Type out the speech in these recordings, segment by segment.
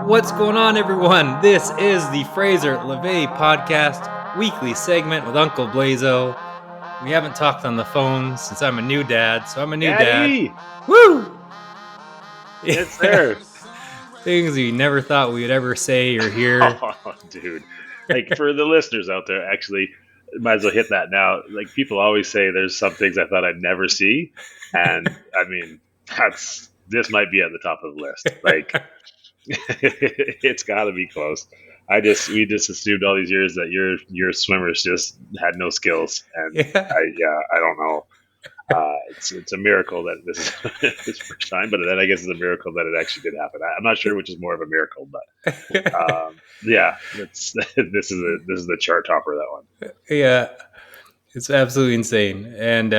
What's going on, everyone? This is the Fraser LeVay podcast weekly segment with Uncle Blaiso. We haven't talked on the phone since I'm a new dad, so I'm a new Daddy! dad. Woo! It's there. Things we never thought we would ever say or hear. Oh, dude. Like, for the listeners out there, actually, might as well hit that now. Like, people always say there's some things I thought I'd never see. And, I mean, this might be at the top of the list. Like, it's got to be close. We just assumed all these years that your swimmers just had no skills. And, I don't know. It's a miracle that this is his first time, but then I guess it's a miracle that it actually did happen. I'm not sure which is more of a miracle, but this is the chart topper, that one. Yeah, it's absolutely insane. And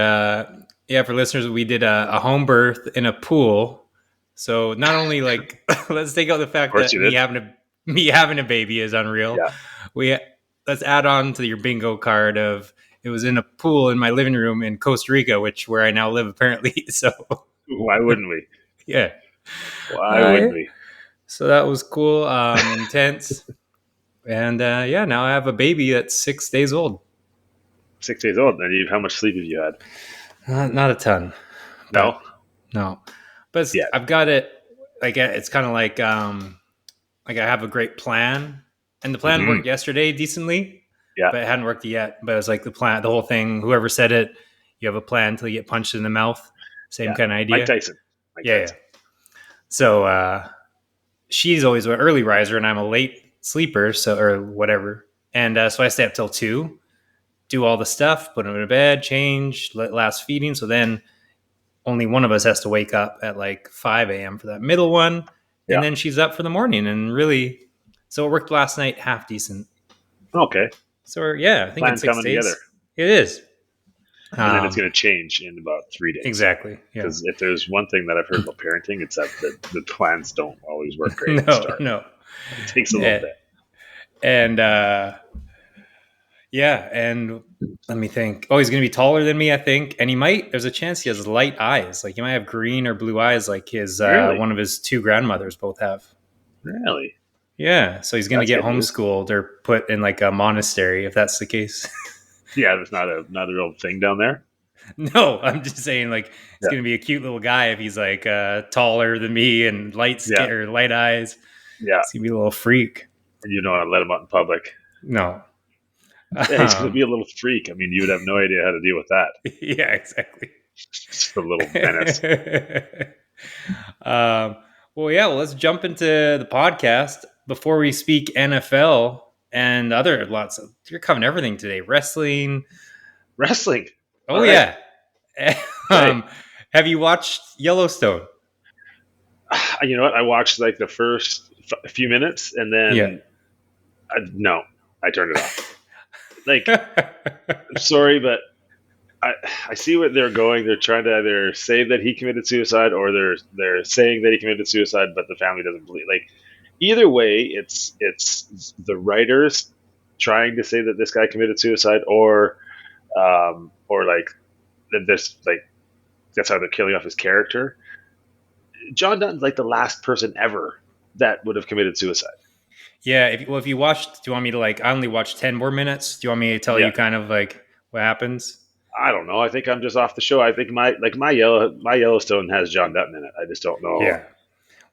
for listeners, we did a home birth in a pool. So not only like let's take out the fact that me having a baby is unreal. Yeah. Let's add on to your bingo card of it was in a pool in my living room in Costa Rica, where I now live apparently. So why wouldn't we? Yeah. Why wouldn't we? So that was cool, intense. And now I have a baby that's 6 days old. 6 days old. And how much sleep have you had? Not a ton. No. But I've got it. Like it's kind of like I have a great plan, and the plan worked yesterday decently. Yeah, but it hadn't worked yet. But it's like the plan, the whole thing. Whoever said it, you have a plan until you get punched in the mouth. Same kind of idea. Mike Tyson. Yeah. So she's always an early riser, and I'm a late sleeper, or whatever. And so I stay up till 2, do all the stuff, put him in bed, change, last feeding. So then only one of us has to wake up at like 5 a.m. for that middle one. And then she's up for the morning. And really, so it worked last night half decent. Okay. So I think it's 6 days. Together. It is. And then it's going to change in about 3 days. Exactly. Because if there's one thing that I've heard about parenting, it's that the plans don't always work great at the start. No. It takes a little bit. And and let me think. Oh, he's going to be taller than me, I think. And there's a chance he has light eyes. Like he might have green or blue eyes like his one of his 2 grandmothers both have. Really? Yeah. So he's going to get homeschooled or put in like a monastery if that's the case. Yeah, there's not a real thing down there. No, I'm just saying like he's going to be a cute little guy if he's like taller than me and light skin or light eyes. Yeah. He's going to be a little freak. And you don't want to let him out in public. No. Yeah, he's going to be a little freak. I mean, you would have no idea how to deal with that. Yeah, exactly. Just a little menace. Let's jump into the podcast before we speak NFL and other lots of. You're covering everything today. Wrestling. Oh, right. Yeah. Have you watched Yellowstone? You know what? I watched like the first few minutes and then I turned it off. Like, I'm sorry, but I see what they're going. They're trying to either say that he committed suicide or they're saying that he committed suicide, but the family doesn't believe. Like, either way, it's the writers trying to say that this guy committed suicide, or like this, like that's how they're killing off his character. John Dutton's like the last person ever that would have committed suicide. Yeah. If you watched, do you want me to I only watched 10 more minutes. Do you want me to tell you kind of like what happens? I don't know. I think I'm just off the show. I think my Yellowstone has John Dutton in it. I just don't know. Yeah.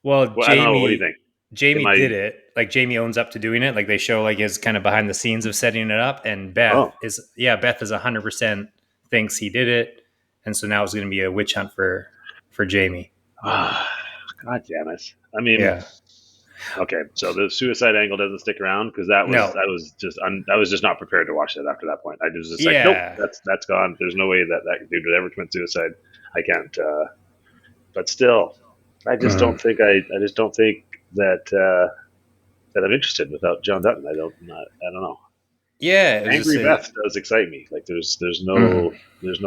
Well, Jamie, I don't know. What do you think? Jamie did it. Like Jamie owns up to doing it. Like they show like his kind of behind the scenes of setting it up. And Beth is 100% thinks he did it. And so now it's going to be a witch hunt for Jamie. God damn it. I mean, okay. So the suicide angle doesn't stick around because I was just not prepared to watch that after that point. I was just like, nope, that's gone. There's no way that dude would ever commit suicide. I can't. But still, I just don't think that I'm interested without John Dutton. I don't know. Yeah, Angry Beth does excite me. Like there's no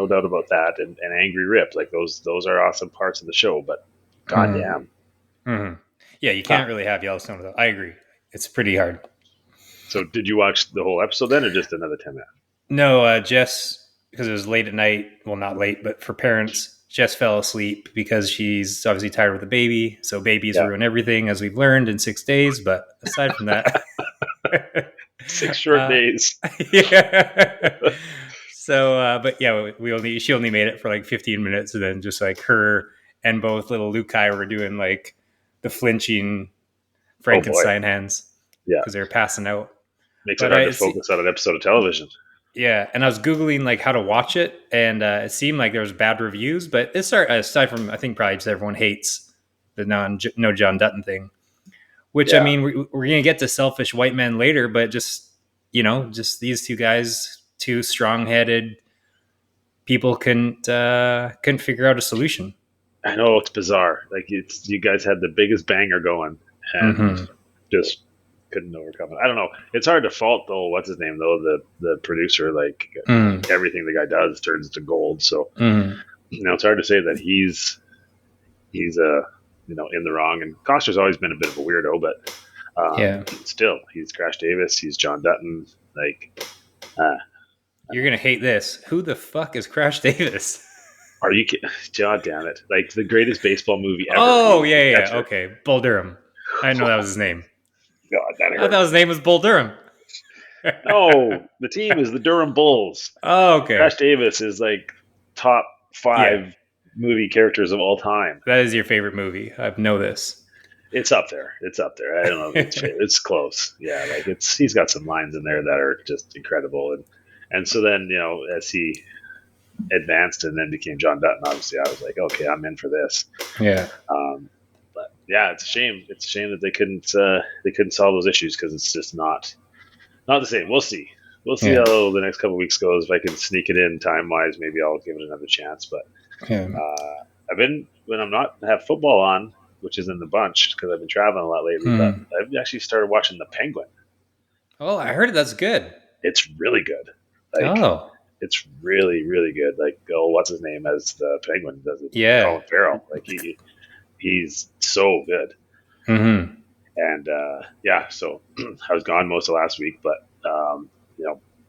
doubt about that. And Angry Rip, like those are awesome parts of the show. But goddamn. Yeah, you can't really have Yellowstone without. I agree. It's pretty hard. So did you watch the whole episode then, or just another 10 minutes? No, Jess, because it was late at night. Well, not late, but for parents, just fell asleep because she's obviously tired with the baby. So babies Yeah. ruin everything, as we've learned in 6 days. But aside from that, 6 short days. yeah. So, but yeah, she only made it for like 15 minutes, and then just like her and both little Lukai were doing like the flinching Oh boy. Frankenstein hands Yeah. because they were passing out. Makes it But hard to focus on an episode of television. yeah, and I was googling like how to watch it, and it seemed like there was bad reviews. But it's aside from, I think probably just everyone hates the no John Dutton thing. Which I mean, we're gonna get to selfish white men later, but just just these two guys, two strong-headed people, couldn't figure out a solution. I know, it's bizarre. Like, you guys had the biggest banger going and just couldn't overcome it. I don't know. It's hard to fault though. What's his name though? The producer. Like, everything the guy does turns into gold. So it's hard to say that he's in the wrong. And Costner's always been a bit of a weirdo, but still, he's Crash Davis. He's John Dutton. Like, you're gonna hate this. Who the fuck is Crash Davis? Are you kidding? God damn it! Like, the greatest baseball movie ever. Oh yeah. Okay, Bull Durham. I know that was his name. God, that hurt. I thought his name was Bull Durham. No, the team is the Durham Bulls. Oh, okay. Crash Davis is like top 5 movie characters of all time. That is your favorite movie. I know this. It's up there. I don't know if it's favorite. It's close. Yeah, like, he's got some lines in there that are just incredible. And so then, as he advanced and then became John Dutton, obviously I was like, okay, I'm in for this. Yeah. But yeah, it's a shame. It's a shame that they couldn't solve those issues, because it's just not the same. We'll see. We'll see how the next couple of weeks goes. If I can sneak it in time wise, maybe I'll give it another chance. But I've been, when I'm not have football on, which is in the bunch because I've been traveling a lot lately. But I've actually started watching The Penguin. Oh, I heard that's good. It's really good. Like, it's really, really good. Like, what's his name as the Penguin does it? Yeah, Colin Farrell. Like, he's so good. And so I was gone most of last week, but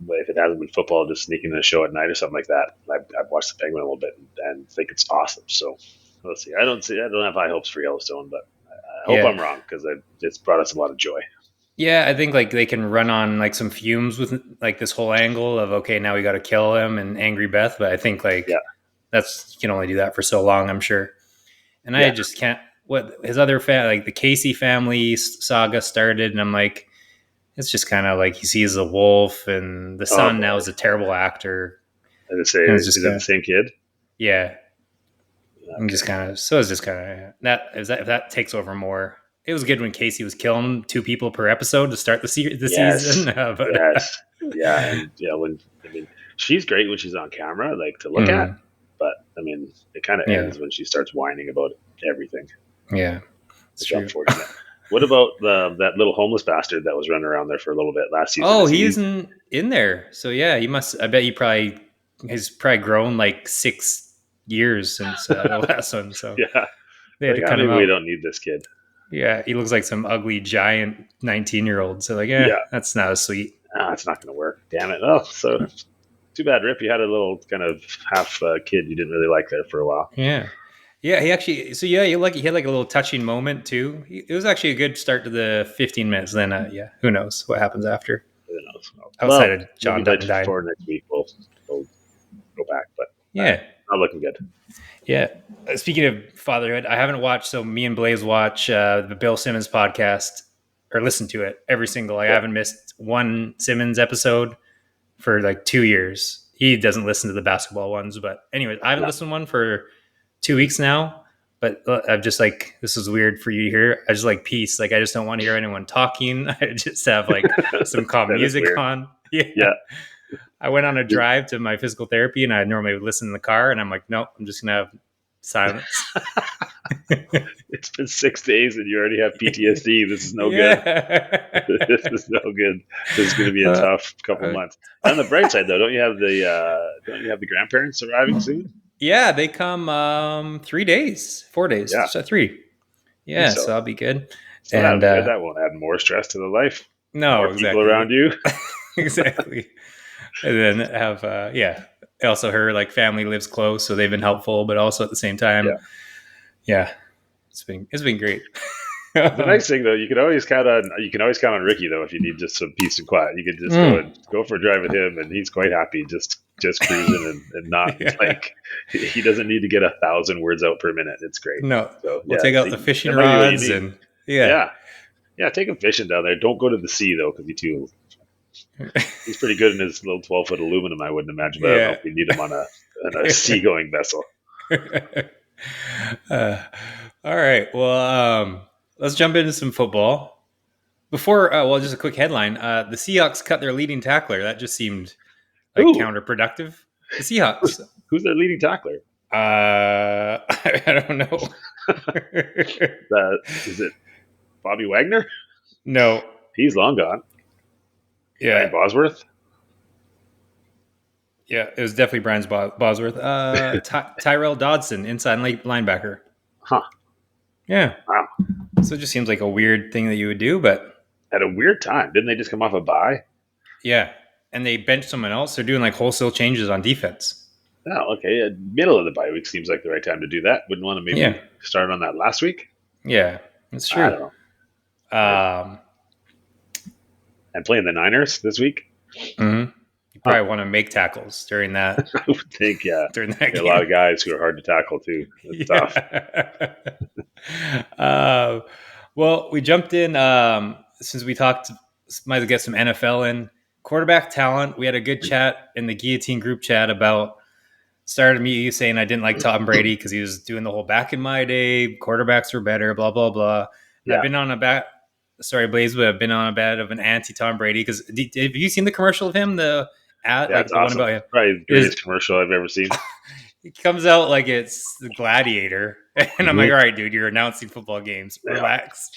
if it hasn't been football, just sneaking in a show at night or something like that, I've watched The Penguin a little bit and think it's awesome. So we'll see. I don't have high hopes for Yellowstone, but I hope I'm wrong, because it's brought us a lot of joy. Yeah, I think like they can run on like some fumes with like this whole angle of, okay, now we got to kill him and Angry Beth, but I think like that's, you can only do that for so long, I'm sure. And I just can't. What his other like the Casey family saga started, and I'm like, it's just kind of like he sees a wolf, and the son now is a terrible actor. I was say, is it the same kid? Yeah. I'm just kind of that if that takes over more. It was good when Casey was killing 2 people per episode to start the season. But yes, and she's great when she's on camera, like, to look at. But I mean, it kind of ends when she starts whining about everything. Yeah, it's unfortunate. What about that little homeless bastard that was running around there for a little bit last season? Oh, he isn't in there. So yeah, he must. I bet he's probably grown like 6 years since the last one. So they had to cut him out. We don't need this kid. Yeah, he looks like some ugly giant 19-year-old. So like, that's not as sweet. It's not going to work. Damn it. Oh, so too bad, Rip. You had a little kind of half kid you didn't really like there for a while. Yeah. Yeah, he actually. So yeah, he had like a little touching moment too. It was actually a good start to the 15 minutes. Then who knows what happens after? Who knows? Outside of John Dutton dying. For next week, we'll go back. But not looking good. Yeah. Speaking of fatherhood, I haven't watched. So me and Blaze watch the Bill Simmons podcast, or listen to it every single. I haven't missed one Simmons episode for like 2 years. He doesn't listen to the basketball ones, but anyways, I haven't listened to one for 2 weeks now. But I'm just like, this is weird for you to hear. I just like peace. Like, I just don't want to hear anyone talking. I just have like some calm music on. Yeah. I went on a drive to my physical therapy, and I normally would listen in the car, and I'm like, nope, I'm just going to have silence. It's been 6 days and you already have PTSD. This is no good. This is no good. This is going to be a tough couple months. On the bright side, though, don't you have the grandparents arriving soon? Yeah, they come 3 days, 4 days. Yeah. So 3. Yeah, so that'll be good. So and that won't add more stress to the life. No, more exactly. people around you. Exactly. And then have also her like family lives close, so they've been helpful, but also at the same time, Yeah. yeah, it's been great. The nice thing though, you can always count on Ricky though if you need just some peace and quiet. You can just Mm, go for a drive with him, and he's quite happy just cruising and not yeah. like he doesn't need to get 1,000 words out per minute. It's great. No, So we'll yeah, take out the fishing that might be what you rods need. and yeah. Yeah, yeah. Take him fishing down there. Don't go to the sea though, because he's pretty good in his little 12-foot aluminum. I wouldn't imagine, but I don't know Yeah. if we need him on a seagoing vessel. uh, all right. Well, let's jump into some football. Before, well, just a quick headline. The Seahawks cut their leading tackler. That just seemed like Ooh, counterproductive. The Seahawks. who's their leading tackler? I don't know. Is it Bobby Wagner? No. He's long gone. Yeah. Brian Bosworth. Yeah. It was definitely Brian's Bosworth. Tyrell Dodson, inside linebacker. Huh. Yeah. Wow. So it just seems like a weird thing that you would do, but At a weird time. Didn't they just come off a bye? yeah. And they bench someone else. They're doing like wholesale changes on defense. Oh, okay. Middle of the bye week seems like the right time to do that. Wouldn't want to Yeah. maybe start on that last week? Yeah. That's I true. don't know. Um, And playing the Niners this week? mhm. You Huh. probably want to make tackles during that I would think, yeah. during that A game. lot of guys who are hard to tackle, too. It's tough. uh, well, we jumped in since we talked. Might as well get some NFL in quarterback talent. We had a good chat in the Guillotine group chat about started me saying I didn't like Tom Brady because he was doing the whole back in my day quarterbacks were better, blah blah blah. And I've Yeah. been on a bat. Sorry, Blaze, but I've been on a bit of an anti Tom Brady because have you seen the commercial of him? The ad, Yeah, like it's the one awesome. about him. Probably the Is greatest commercial I've ever seen. He comes out like it's the Gladiator, and I'm like, all right, dude, you're announcing football games. Yeah. Relax.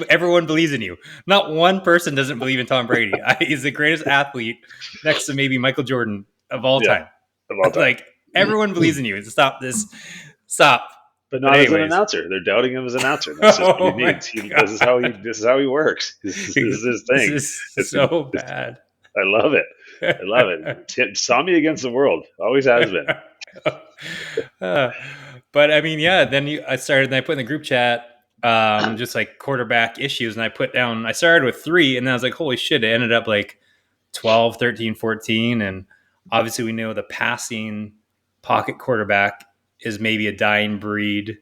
Everyone believes in you. Not one person doesn't believe in Tom Brady. He's the greatest athlete next to maybe Michael Jordan of all Yeah, time. of all time. Like everyone believes in you. Stop this. Stop. But not as an anyways, announcer. They're doubting him as an announcer. That's just what he oh my needs. god, This is how he works. This is his thing. this is so bad. I love it. I love it. Saw me against the world. Always has been. But I mean, yeah. Then I started. And I put in the group chat just like quarterback issues, and I put down. I started with 3, and then I was like, holy shit! It ended up like 12, 13, 14, and obviously we know the passing pocket quarterback is maybe a dying breed.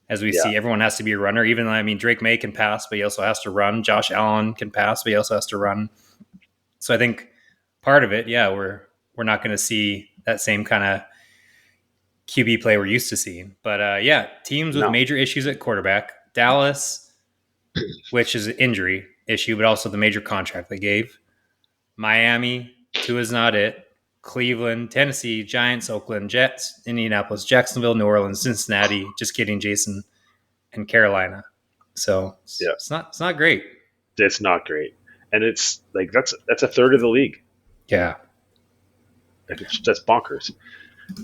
As we Yeah. see, everyone has to be a runner. Even though, I mean, Drake May can pass, but he also has to run. Josh Allen can pass, but he also has to run. So I think part of it, yeah, we're not going to see that same kind of QB play we're used to seeing. But yeah, teams with No. major issues at quarterback. Dallas, which is an injury issue, but also the major contract they gave. Miami, Tua's not it. Cleveland, Tennessee, Giants, Oakland, Jets, Indianapolis, Jacksonville, New Orleans, Cincinnati. Just kidding, Jason, and Carolina. So Yeah. it's not great. It's not great. And it's like that's a third of the league. Yeah. Like that's bonkers.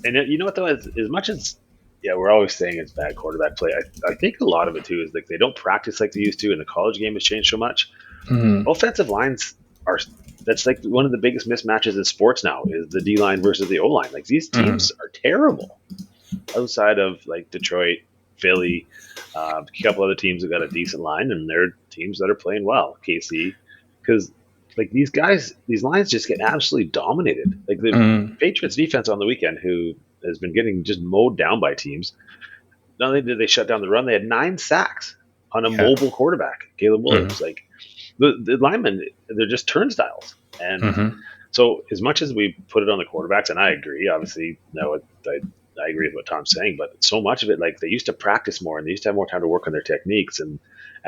And you know what though, as much as we're always saying it's bad quarterback play. I think a lot of it too is like they don't practice like they used to, and the college game has changed so much. Mm-hmm. Offensive lines are that's like one of the biggest mismatches in sports now is the D line versus the O line. Like these teams are terrible. Outside of like Detroit, Philly, a couple other teams that got a decent line, and they're teams that are playing well. KC, because like these guys, these lines just get absolutely dominated. Like the Patriots defense on the weekend, who has been getting just mowed down by teams. Not only did they shut down the run, they had 9 sacks on a mobile quarterback, Caleb Williams. Like the linemen, they're just turnstiles. And so as much as we put it on the quarterbacks, and I agree, obviously, no, I agree with what Tom's saying, but so much of it, like they used to practice more and they used to have more time to work on their techniques, and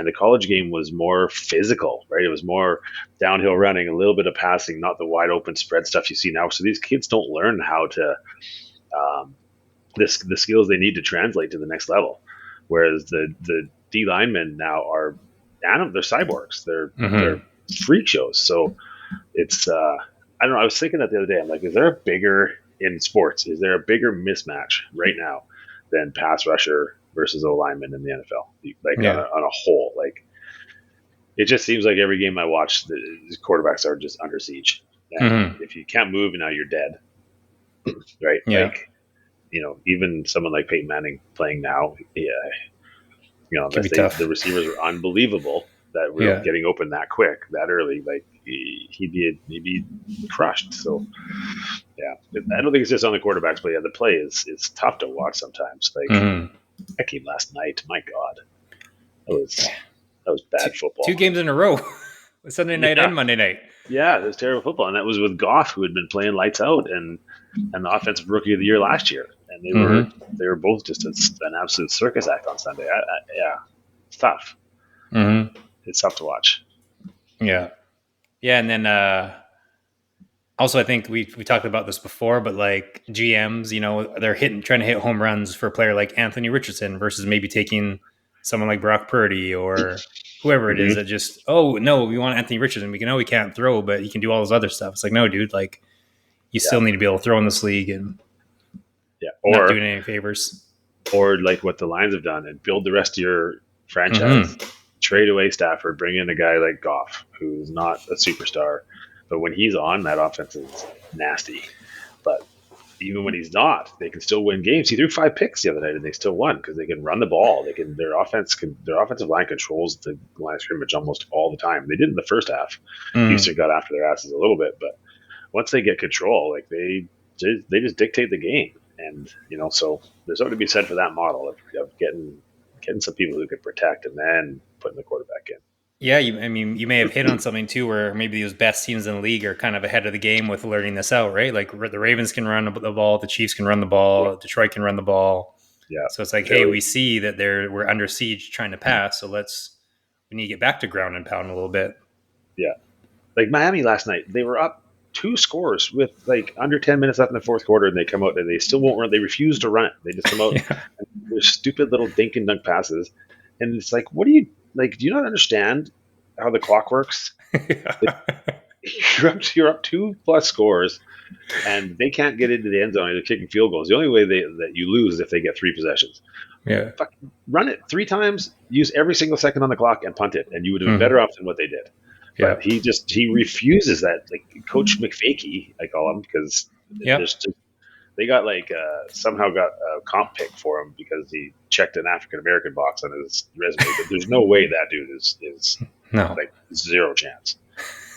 the college game was more physical, right? It was more downhill running, a little bit of passing, not the wide open spread stuff you see now. So these kids don't learn how to the skills they need to translate to the next level. Whereas the D linemen now are they're cyborgs, they're freak shows. So it's I don't know. I was thinking that the other day. I'm like, is there a bigger in sports? Is there a bigger mismatch right now than pass rusher versus O lineman in the NFL? Like on a whole, like it just seems like every game I watch, the quarterbacks are just under siege. And if you can't move, now you're dead. right? Yeah. Like, even someone like Peyton Manning playing now, yeah, Could unless be tough. the receivers were unbelievable that were Yeah. getting open that quick, that early, like he'd be crushed. So yeah, I don't think it's just on the quarterbacks, but yeah, the play is tough to watch sometimes. Like Mm-hmm. that game last night, my God, that was Yeah. that was Two, bad two football. games in a row, Sunday night Yeah, and Monday night. yeah, it was terrible football, and that was with Goff, who had been playing lights out, and the offensive rookie of the year last year, and they were Mm-hmm. they were both just an absolute circus act on Sunday. Yeah, it's tough. Mm-hmm. It's tough to watch. Yeah. Yeah, and then also I think we talked about this before, but like GMs, they're trying to hit home runs for a player like Anthony Richardson versus maybe taking someone like Brock Purdy or whoever it is Hmm. that just, oh no, we want Anthony Richardson. We know he can't throw, but he can do all this other stuff. It's like, no, dude, like you Yeah, still need to be able to throw in this league and yeah, not doing any favors. or like what the Lions have done and build the rest of your Mm-hmm. franchise. Trade away Stafford, bring in a guy like Goff, who's not a superstar, but when he's on, that offense is nasty. But even when he's not, they can still win games. He threw 5 picks the other night, and they still won because they can run the ball. They can their offensive line controls the line of scrimmage almost all the time. They did in the first half. Mm-hmm. Houston got after their asses a little bit, but once they get control, like they just dictate the game, and so there's something to be said for that model of getting some people who can protect and then putting the quarterback in. Yeah, I mean, you may have hit on something too, where maybe those best teams in the league are kind of ahead of the game with learning this out, right? Like the Ravens can run the ball, the Chiefs can run the Yeah, ball, Detroit can run the ball. yeah, So it's like, hey, Philly, we see that we're under siege trying to pass, so we need to get back to ground and pound a little bit. yeah. Like Miami last night, they were up 2 scores with like under 10 minutes left in the fourth quarter, and they come out and they still won't run. They refuse to run it. They just come out Yeah, and their stupid little dink and dunk passes, and it's like, what do you like? Do you not understand how the clock works? You're up 2+ scores, and they can't get into the end zone. They're kicking field goals. The only way that you lose is if they get 3 possessions. yeah, Fucking run it 3 times, use every single second on the clock, and punt it, and you would have been mm-hmm. better off than what they did. Yeah, But he refuses that. Like Coach McFakey, I call him, because yeah, there's just they got like somehow got a comp pick for him because he checked an African American box on his resume. But there's no way that dude is no, like zero chance.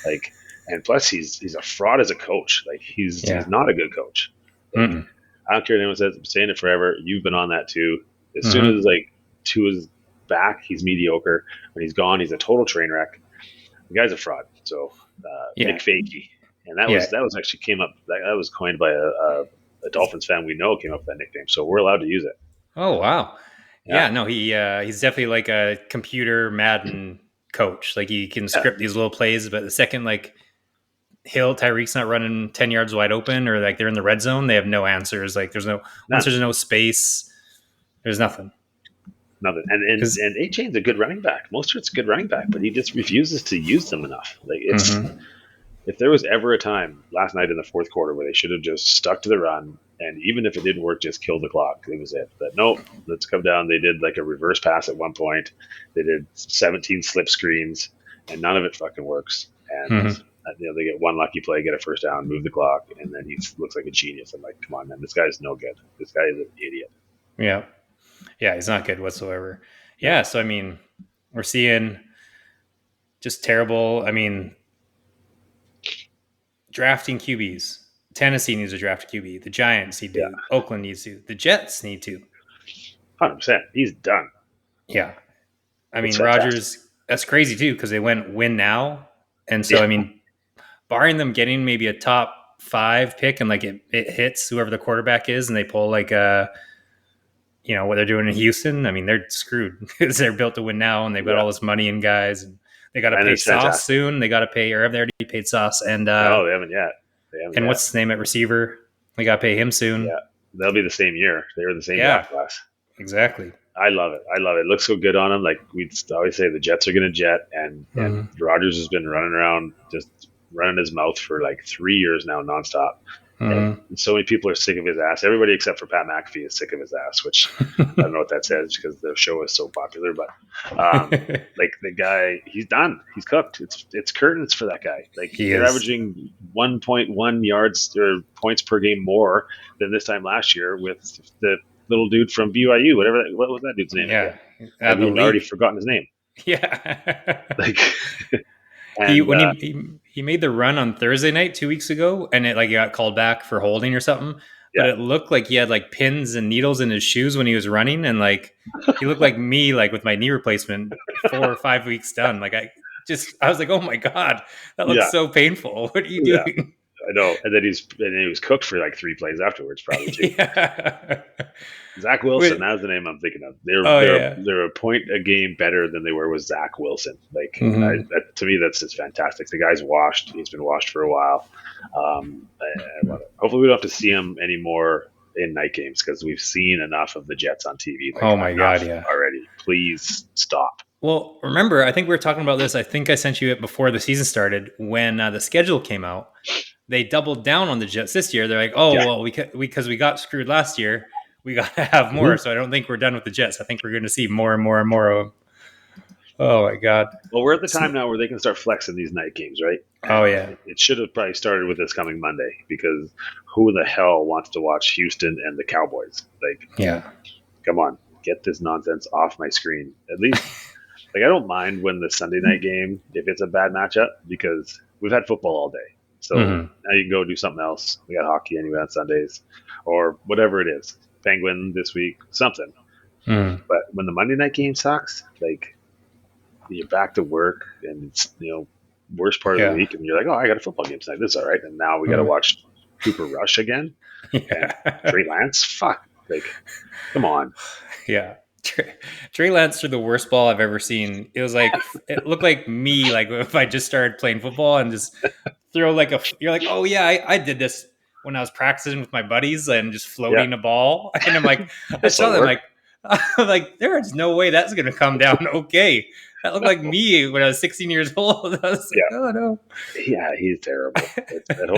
Like, and plus he's a fraud as a coach. Like he's yeah, not a good coach. Like mm-mm. I don't care what anyone says. I'm saying it forever. You've been on that too. As soon Mm-hmm. as like Tua is back, he's mediocre. When he's gone, he's a total train wreck. The guy's a fraud. So Yeah, McFakey, and that yeah. was actually came up. That was coined by a Dolphins fan we know came up with that nickname. So we're allowed to use it. Oh wow, Yeah, yeah. No, he's definitely like a computer Madden coach. Like he can yeah, script these little plays, but the second like Tyreek's not running 10 yards wide open or like they're in the red zone, they have no answers. Like once none, there's no space, there's nothing. nothing. And Because and A Chain's a good running back. Mostert's a good running back, but he just refuses to use them enough. Like it's mm-hmm. if there was ever a time last night in the fourth quarter where they should have just stuck to the run, and even if it didn't work, just killed the clock. It was it. But nope, let's come down. They did like a reverse pass at one point. They did 17 slip screens, and none of it fucking works. And Mm-hmm. they get one lucky play, get a first down, move the clock, and then he looks like a genius. I'm like, come on, man, this guy's no good. This guy is an idiot. Yeah, yeah, he's not good whatsoever. No, Yeah, so I mean, we're seeing just terrible. I mean, drafting QBs. Tennessee needs to draft a QB. The Giants need yeah, to. Oakland needs to. The Jets need to. 100%. He's done. Yeah, I It's mean, fantastic. Rogers. That's crazy too because they went win now, and so Yeah, I mean, barring them getting maybe a top 5 pick and like it hits whoever the quarterback is, and they pull like what they're doing in Houston. I mean, they're screwed because they're built to win now, and they've got yeah, all this money and guys, and they got to and pay it's Sauce fantastic. soon. They got to pay, or have they already paid Sauce? No, they haven't yet. They haven't And yet. what's his name at receiver? They got to pay him soon. Yeah, they'll be the same year. They were the same Yeah, draft class. exactly. I love it. I love it. It looks so good on him. Like we always say, the Jets are going to jet, and Mm-hmm. Rodgers has been running around just running his mouth for like 3 years now, nonstop. And Mm-hmm. so many people are sick of his ass. Everybody except for Pat McAfee is sick of his ass, which I don't know what that says because the show is so popular. But like the guy, he's done. He's cooked. It's curtains for that guy. Like He they're is. averaging 1.1 yards or points per game more than this time last year with the little dude from BYU. What was that dude's name Yeah. again? I've The even already league. forgotten his name. Yeah. Like, he and when he made the run on Thursday night 2 weeks ago, and it like he got called back for holding or something. But yeah, it looked like he had like pins and needles in his shoes when he was running, and like he looked like me, like with my knee replacement 4 or 5 weeks done. Like I was like, oh my god, that looks yeah, so painful. What are you yeah. doing? I know. And then he was cooked for like 3 plays afterwards, probably too. Yeah. Zach Wilson, Wait, that's the name I'm thinking of. They're oh they're yeah. they're a point a game better than they were with Zach Wilson. Like Mm-hmm. to me, that's just fantastic. The guy's washed. He's been washed for a while. I love it. Hopefully, we don't have to see him anymore in night games because we've seen enough of the Jets on TV. Like Oh my god, enough yeah. already. Please stop. Well, remember, I think we were talking about this. I think I sent you it before the season started. When the schedule came out, they doubled down on the Jets this year. They're like, oh, Yeah. well, because we got screwed last year, we got to have more. Mm-hmm. So I don't think we're done with the Jets. I think we're going to see more and more and more of them. Oh my god. Well, we're at the time now where they can start flexing these night games, right? Oh And yeah. it should have probably started with this coming Monday because who the hell wants to watch Houston and the Cowboys? Like, Yeah. come on, get this nonsense off my screen. At least, like, I don't mind when the Sunday night game, if it's a bad matchup, because we've had football all day. So Mm-hmm. now you can go do something else. We got hockey anyway on Sundays or whatever it is. Penguin this week, something. Mm-hmm. But when the Monday night game sucks, like, you're back to work and it's, worst part of the Yeah. week and you're like, oh, I got a football game tonight. This is all right. And now we got to Mm-hmm. watch Cooper Rush again and Yeah. Trey Lance. Fuck. Like, come on. Yeah. Trey Lance threw the worst ball I've ever seen. It was like it looked like me, like if I just started playing football and just throw like you're like, oh yeah, I did this when I was practicing with my buddies and just Yeah. floating a ball. And I'm like, I This saw will them work. like, I'm like, there is no way that's gonna come down okay. That looked like me when I was 16 years old. I was like, Yeah. oh no. Yeah. He's terrible.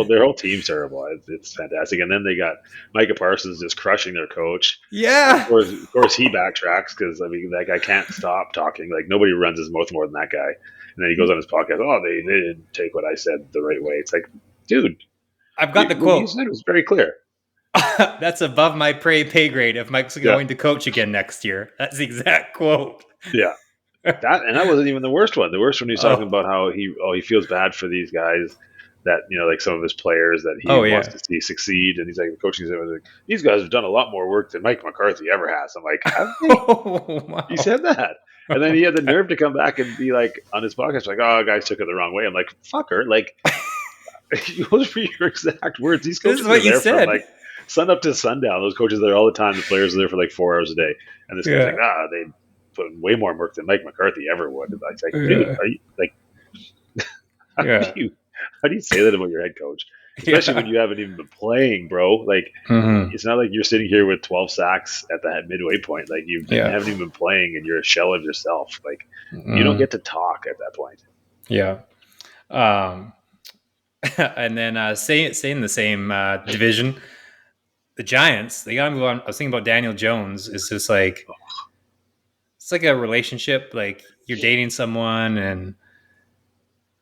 Their whole team's terrible. It's fantastic. And then they got Micah Parsons just crushing their coach. Yeah. Of course, he backtracks because I mean that guy can't stop talking. Like nobody runs his mouth more than that guy. And then he goes on his podcast. Oh, they didn't take what I said the right way. It's like, dude, I've got the what you quote. said was very clear. That's above my pay grade if Mike's Yeah, going to coach again next year. That's the exact quote. yeah. That wasn't even the worst one. The worst one he's talking Oh, about how he feels bad for these guys that like some of his players that he oh wants yeah. to see succeed, and he's like the coaching staff was like these guys have done a lot more work than Mike McCarthy ever has. I'm like, have they? Oh, He wow. said that, and then he had the nerve to come back and be like on his podcast like, oh, guys took it the wrong way. I'm like, fucker, like those were your exact words. These This is coaches are what you there from said. like sun up to sundown. Those coaches are there all the time. The players are there for like 4 hours a day, and this guy's like, Yeah. they put in way more work than Mike McCarthy ever would. And I was like, dude, Yeah. are you like, how do Yeah. you how do you say that about your head coach? Especially when Yeah. you haven't even been playing, bro. Like, Mm-hmm. it's not like you're sitting here with 12 sacks at that midway point. Like, Yeah. haven't even been playing, and you're a shell of yourself. Like, you don't Mm-hmm. get to talk at that point. Yeah. Um, and then stay in the same division. The Giants, they got to move on. I was thinking about Daniel Jones. It's just like, it's like a relationship. Like you're dating someone and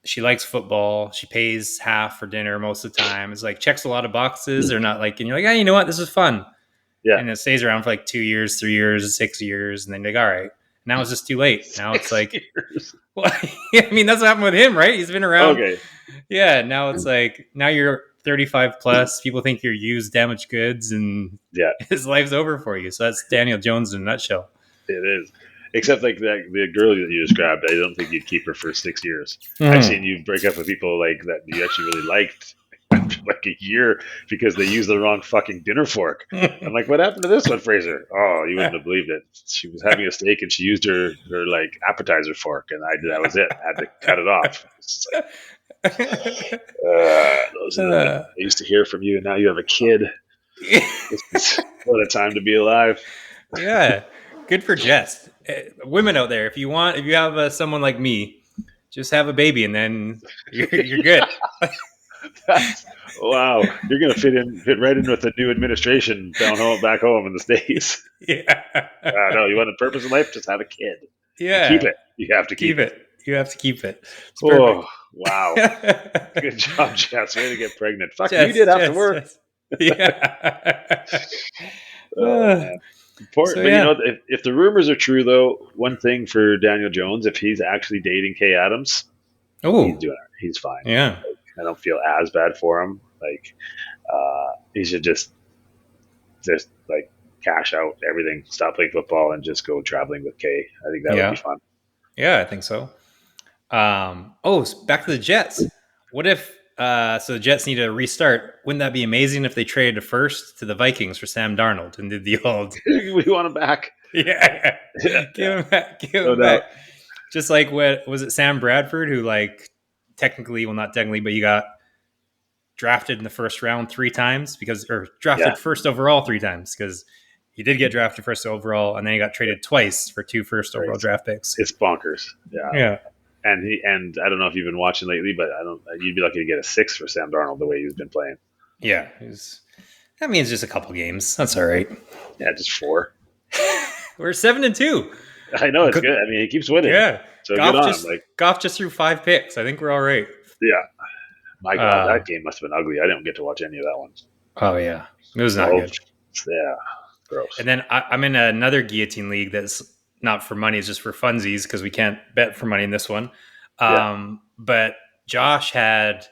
she likes football. She pays half for dinner most of the time. It's like checks a lot of boxes. They're not like, and you're like, yeah, you know what? This is fun. Yeah. And it stays around for like 2 years, 3 years, 6 years. And then you're like, all right, now it's just too late. Now it's 6 like, years. well, I mean, that's what happened with him, right? He's been around. Okay. Yeah. Now it's like, now you're 35 plus. People think you're used damaged goods and Yeah, his life's over for you. So that's Daniel Jones in a nutshell. it is. Except like the girl that you described, I don't think you'd keep her for 6 years. Mhm. I've seen you break up with people like that you actually really liked after like a year because they used the wrong fucking dinner fork. I'm like, what happened to this one, Fraser? Oh, you wouldn't have believed it. She was having a steak and she used her like appetizer fork, and that was it. I had to cut it off. It's just like, those are the things I used to hear from you, and now you have a kid. What a time to be alive. Yeah, good for Jess. Women out there, if you have someone like me, just have a baby and then you're good. Wow, you're gonna fit right in with the new administration back home in the states. Yeah. No, you want a purpose in life? Just have a kid and keep Yeah. it. You have to keep Keep it. it. You have to keep it. It's Oh, perfect. wow. Good job, Jess. Way to get pregnant. Fuck, you did Jess, have to Jess, work. Jess. Yeah. Oh man. So Important. But you yeah. know, if the rumors are true, though, one thing for Daniel Jones, if he's actually dating Kay Adams, he's Oh, doing it. He's fine. yeah. Like, I don't feel as bad for him. Like, he should just like cash out everything, stop playing football, and just go traveling with Kay. I think that would be Yeah. fun. Yeah, I think so. Back to the Jets. What if so the Jets need to restart? Wouldn't that be amazing if they traded a first to the Vikings for Sam Darnold and did the old We want him back. yeah, Yeah, give him back, give no him doubt. back. Just like what was it, Sam Bradford, who like technically, well, not technically, but you got drafted in the first round 3 times or Yeah, drafted first overall 3 times because he did get drafted first overall, and then he got traded twice for 2 first overall crazy. draft picks. It's bonkers. Yeah, Yeah, and I don't know if you've been watching lately, but I don't. You'd be lucky to get a 6 for Sam Darnold the way he's been playing. yeah. That means just a couple games. That's all right. Yeah, just 4. We're 7-2. I know it's good. I mean, he keeps winning. Yeah, So good on him. Goff just threw 5 picks. I think we're all right. Yeah. My God, Uh, that game must have been ugly. I didn't get to watch any of that one. oh yeah, it was not Oh, good. yeah, gross. And then I'm in another guillotine league that's not for money; it's just for funsies because we can't bet for money in this one. Yeah. But Josh had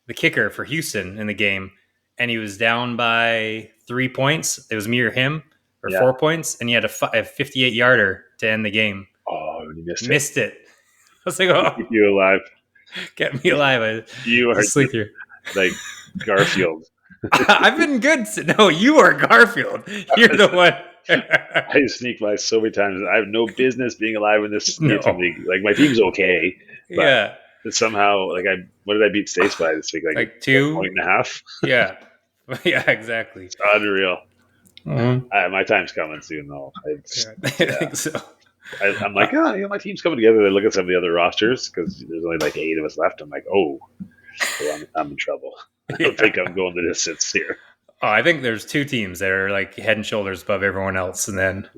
the kicker for Houston in the game, and he was down by 3 points. It was me or him, or 4 points, and he had a 58-yarder to end the game. Oh, you Missed it. I was like, oh, keep you alive. Get me alive. You are sleep here. Like Garfield. I've been good. No, you are Garfield. You're the one. I sneak by so many times. I have no business being alive in this No. league. Like my team's okay, but Yeah. somehow, like what did I beat States by this week? Like 2. 1.5. Yeah. Yeah. Exactly. It's unreal. Mm-hmm. My time's coming soon, though. I think so. I'm like, my team's coming together. I look at some of the other rosters because there's only like 8 of us left. I'm like, well, I'm in trouble. I don't think I'm going the distance here. Oh, I think there's 2 teams that are like head and shoulders above everyone else, and then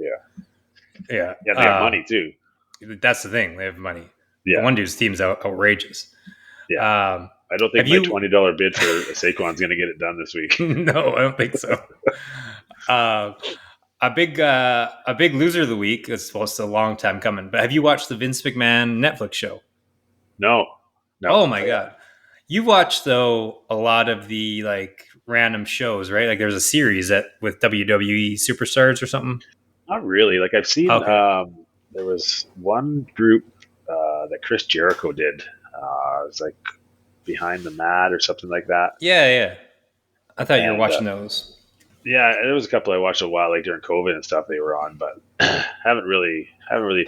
yeah, they have money too. That's the thing; they have money. Yeah, the one dude's team's outrageous. Yeah, I don't think my $20 bid for Saquon's going to get it done this week. No, I don't think so. A big loser of the week. It's supposed to a long time coming. But have you watched the Vince McMahon Netflix show? No. Oh my God. You watched though a lot of the like random shows, right? Like there's a series with WWE superstars or something. Not really. Like I've seen. There was one group that Chris Jericho did. It was like Behind the Mat or something like that. Yeah. I thought you were watching those. Yeah, there was a couple I watched a while, like during COVID and stuff. They were on, but haven't really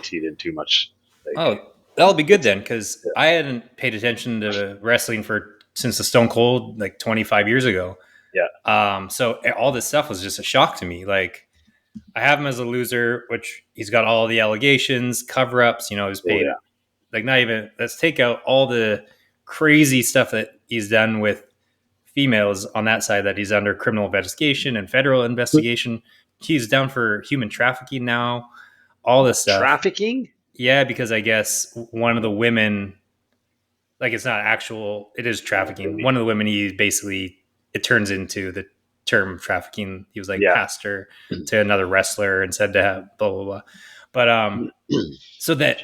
teed in too much. That'll be good then, because I hadn't paid attention to wrestling since the Stone Cold like 25 years ago. Yeah. So all this stuff was just a shock to me. like I have him as a loser, which he's got all the allegations, cover-ups, he's paid like not even, let's take out all the crazy stuff that he's done with females on that side, that he's under criminal investigation and federal investigation. He's down for human trafficking now, all this stuff. Trafficking? Yeah, because I guess one of the women, like it's not actual, it is trafficking. One of the women, it turns into the term trafficking. He was like pastor to another wrestler and said to have blah, blah, blah. But so that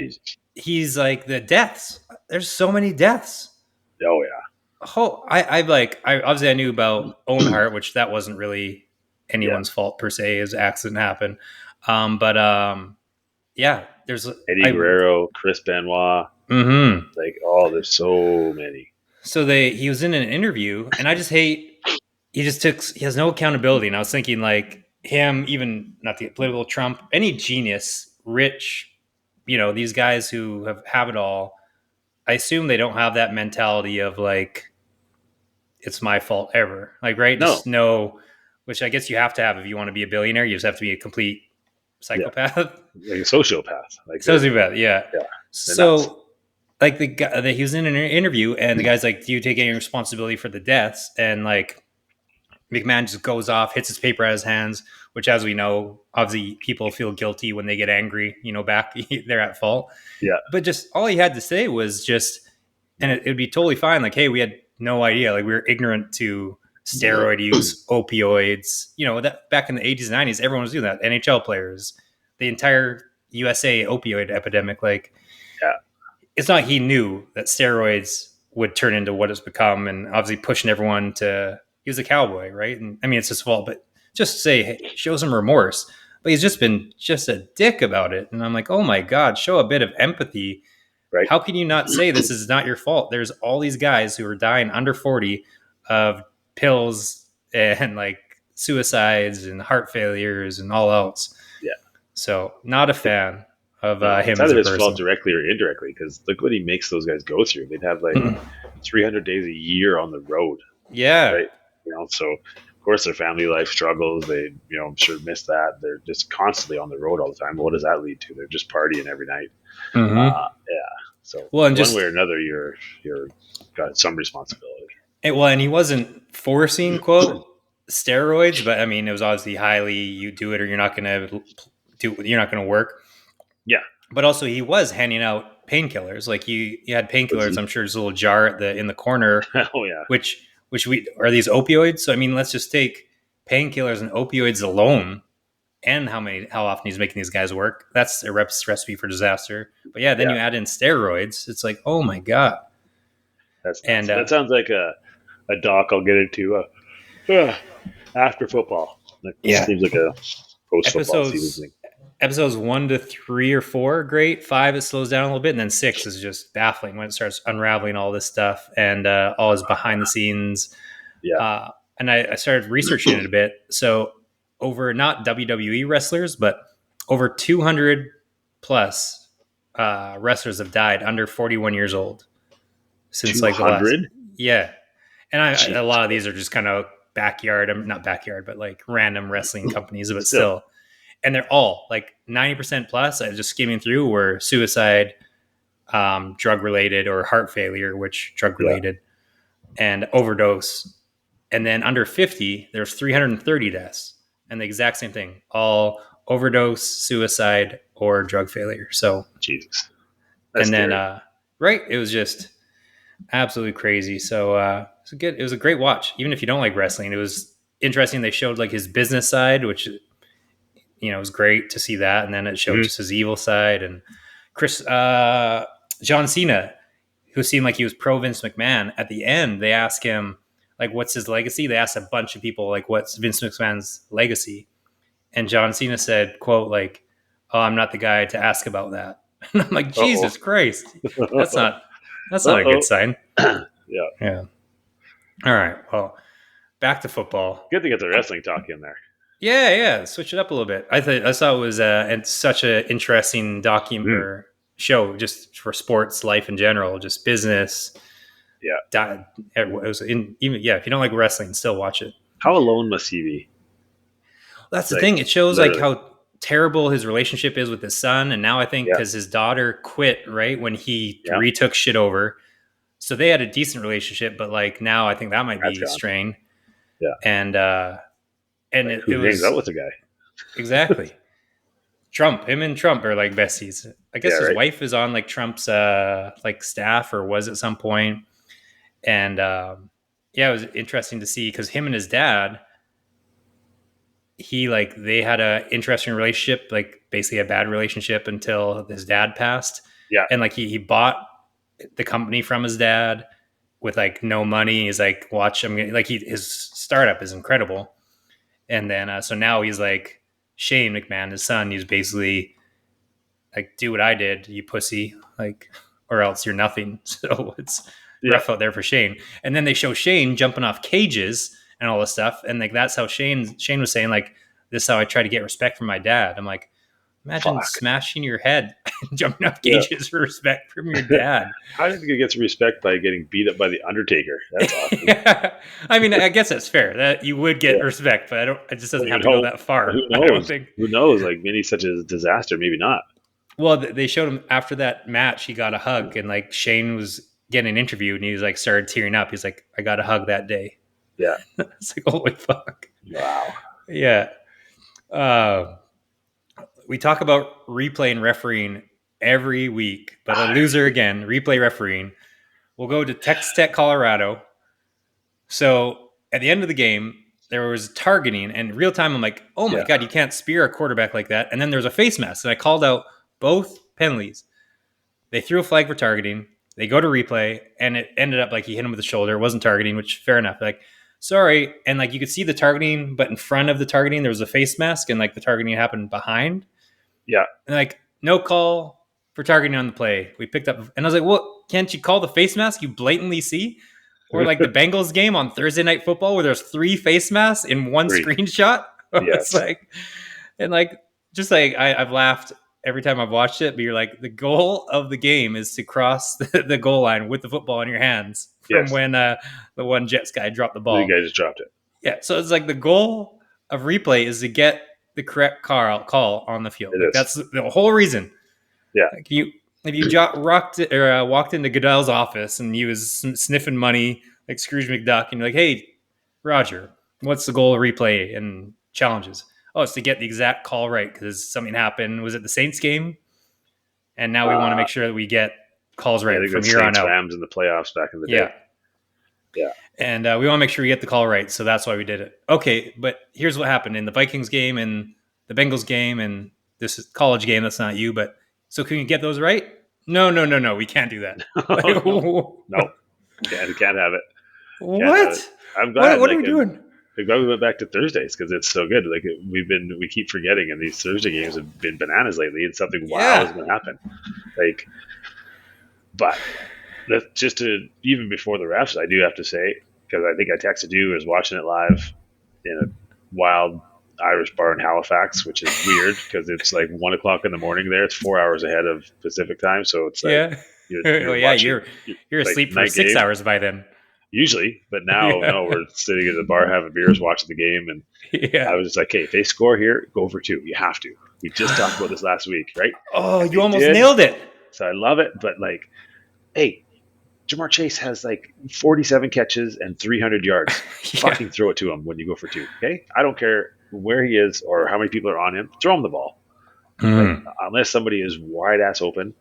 he's like the deaths. There's so many deaths. Oh yeah. Obviously I knew about Owen Hart, which that wasn't really anyone's fault per se, as accident happened. There's Eddie Guerrero, Chris Benoit. Mm-hmm. Like, there's so many. So he was in an interview, and I just hate, he has no accountability. And I was thinking like him, even not the political Trump, any genius, rich, these guys who have it all, I assume they don't have that mentality of like, it's my fault ever. Like, right? No. Just know, which I guess you have to have if you want to be a billionaire. You just have to be a complete psychopath. Like a sociopath. Sociopath, yeah. So like the guy that he was in an interview, and the guy's like, "Do you take any responsibility for the deaths?" And like McMahon just goes off, hits his paper out of his hands, which, as we know, obviously people feel guilty when they get angry. Back they're at fault. Yeah. But just all he had to say was just, and it would be totally fine. Like, hey, we had no idea. Like, we were ignorant to steroid use, opioids. That back in the 80s and 90s, everyone was doing that. NHL players, the entire USA opioid epidemic. Like, yeah. It's not he knew that steroids would turn into what it's become, and obviously pushing everyone to. He was a cowboy, right? And I mean, it's his fault, but just say, hey, show some remorse. But he's just been just a dick about it. And I'm like, oh my God, show a bit of empathy. Right. How can you not say this is not your fault? There's all these guys who are dying under 40 of pills and like suicides and heart failures and all else. Yeah. So not a fan of him. It's either his fault directly or indirectly, because look what he makes those guys go through. They'd have like 300 days a year on the road. Yeah. Right. So of course their family life struggles. They, I'm sure miss that. They're just constantly on the road all the time. What does that lead to? They're just partying every night. Yeah. So one way or another, you're got some responsibility. And he wasn't forcing quote steroids, but I mean it was obviously highly you do it or you're not gonna work. Yeah. But also he was handing out painkillers. Like you had painkillers. I'm sure there's a little jar in the corner. Oh yeah. Which we are these opioids. So I mean, let's just take painkillers and opioids alone, and how often he's making these guys work. That's a recipe for disaster. But yeah, then you add in steroids. It's like, oh my God. That sounds like a doc I'll get into after football. That seems like a post-football season thing. Episodes 1 to 3 or 4 are great. 5 it slows down a little bit, and then 6 is just baffling when it starts unraveling all this stuff and all his behind the scenes. Yeah. And I started researching it a bit. So over not WWE wrestlers, but over 200 plus wrestlers have died under 41 years old since 200? Like the last. Yeah, and a lot of these are just kind of not backyard, but like random wrestling companies, but still. And they're all like 90% plus. I was just skimming through were suicide, drug related, or heart failure, which drug related, and overdose. And then under 50, there's 330 deaths, and the exact same thing, all overdose, suicide, or drug failure. So Jesus. That's and then right, it was just absolutely crazy. So it was a great watch, even if you don't like wrestling. It was interesting. They showed like his business side, which it was great to see that. And then it showed just his evil side. And John Cena, who seemed like he was pro Vince McMahon, at the end, they asked him, like, what's his legacy? They asked a bunch of people, like, what's Vince McMahon's legacy? And John Cena said, quote, like, oh, I'm not the guy to ask about that. And I'm like, Jesus Christ. That's not a good sign. Yeah. All right. Well, back to football. Good to get the wrestling talk in there. Yeah. Switch it up a little bit. I thought it was such an interesting documentary show, just for sports, life in general, just business. Yeah. It was if you don't like wrestling, still watch it. How alone must he be? That's the thing. It shows literally, like how terrible his relationship is with his son, and now I think because his daughter quit right when he retook shit over, so they had a decent relationship, but like now I think that might be strained. Yeah, and like, who hangs out with the guy? Exactly. Him and Trump are like besties. I guess his wife is on like Trump's like staff, or was at some point. And it was interesting to see because him and his dad, they had a interesting relationship, like basically a bad relationship until his dad passed. Yeah. And like he bought the company from his dad with like no money. He's like, watch him. Like his startup is incredible. And then, so now he's like Shane McMahon, his son. He's basically like, do what I did, you pussy, like, or else you're nothing. So it's rough out there for Shane. And then they show Shane jumping off cages and all this stuff. And like, that's how Shane was saying, like, this is how I try to get respect from my dad. I'm like, imagine smashing your head and jumping off cages for respect from your dad. How did you get some respect by getting beat up by the Undertaker? That's awesome. I mean, I guess that's fair that you would get respect, but it just doesn't have to go that far. Who knows? Who knows? Like, maybe such a disaster, maybe not. Well, they showed him after that match. He got a hug, and like Shane was getting an interview, and he was like started tearing up. He's like, "I got a hug that day." Yeah. It's like, holy fuck. Wow. Yeah. Uh, we talk about replay and refereeing every week, but a loser again. Replay refereeing. We'll go to Texas Tech, Colorado. So at the end of the game, there was targeting, and real time, I'm like, oh my God, you can't spear a quarterback like that. And then there's a face mask, and I called out both penalties. They threw a flag for targeting. They go to replay, and it ended up like he hit him with the shoulder. It wasn't targeting, which fair enough. Like, sorry. And like you could see the targeting, but in front of the targeting, there was a face mask, and like the targeting happened behind. Yeah. And like, no call for targeting on the play. We picked up, and I was like, well, can't you call the face mask you blatantly see? Or like the Bengals game on Thursday Night Football where there's 3 face masks in one screenshot. It's like, and like, just like I've laughed every time I've watched it, but you're like, the goal of the game is to cross the goal line with the football in your hands from when the one Jets guy dropped the ball. The guy just dropped it. Yeah. So it's like the goal of replay is to get the correct call on the field. Like that's the whole reason. Yeah. Like if you walked into Goodell's office and he was sniffing money like Scrooge McDuck, and you're like, "Hey, Roger, what's the goal of replay and challenges?" Oh, it's to get the exact call right because something happened. Was it the Saints game? And now we want to make sure that we get calls right from here on out. Rams in the playoffs back in the day. Yeah. And we want to make sure we get the call right, so that's why we did it. Okay, but here's what happened in the Vikings game and the Bengals game and this college game. That's not you, but. So can you get those right? No. We can't do that. No. You can't have it. What? I'm glad. What are we doing? I'm glad we went back to Thursdays because it's so good. Like we keep forgetting, and these Thursday games have been bananas lately, and something wild is going to happen. Like, but just to even before the refs, I do have to say because I think I texted you, I was watching it live in a wild Irish bar in Halifax, which is weird because it's like 1 o'clock in the morning there. It's 4 hours ahead of Pacific time, so it's like you're asleep for 6 hours by then. Usually, but now no, we're sitting at the bar having beers, watching the game, and I was just like, "Hey, if they score here, go for 2. You have to." We just talked about this last week, right? Oh, you almost nailed it. So I love it, but like, hey, Jamar Chase has like 47 catches and 300 yards. Fucking throw it to him when you go for 2. Okay, I don't care where he is or how many people are on him, throw him the ball. Like, unless somebody is wide ass open,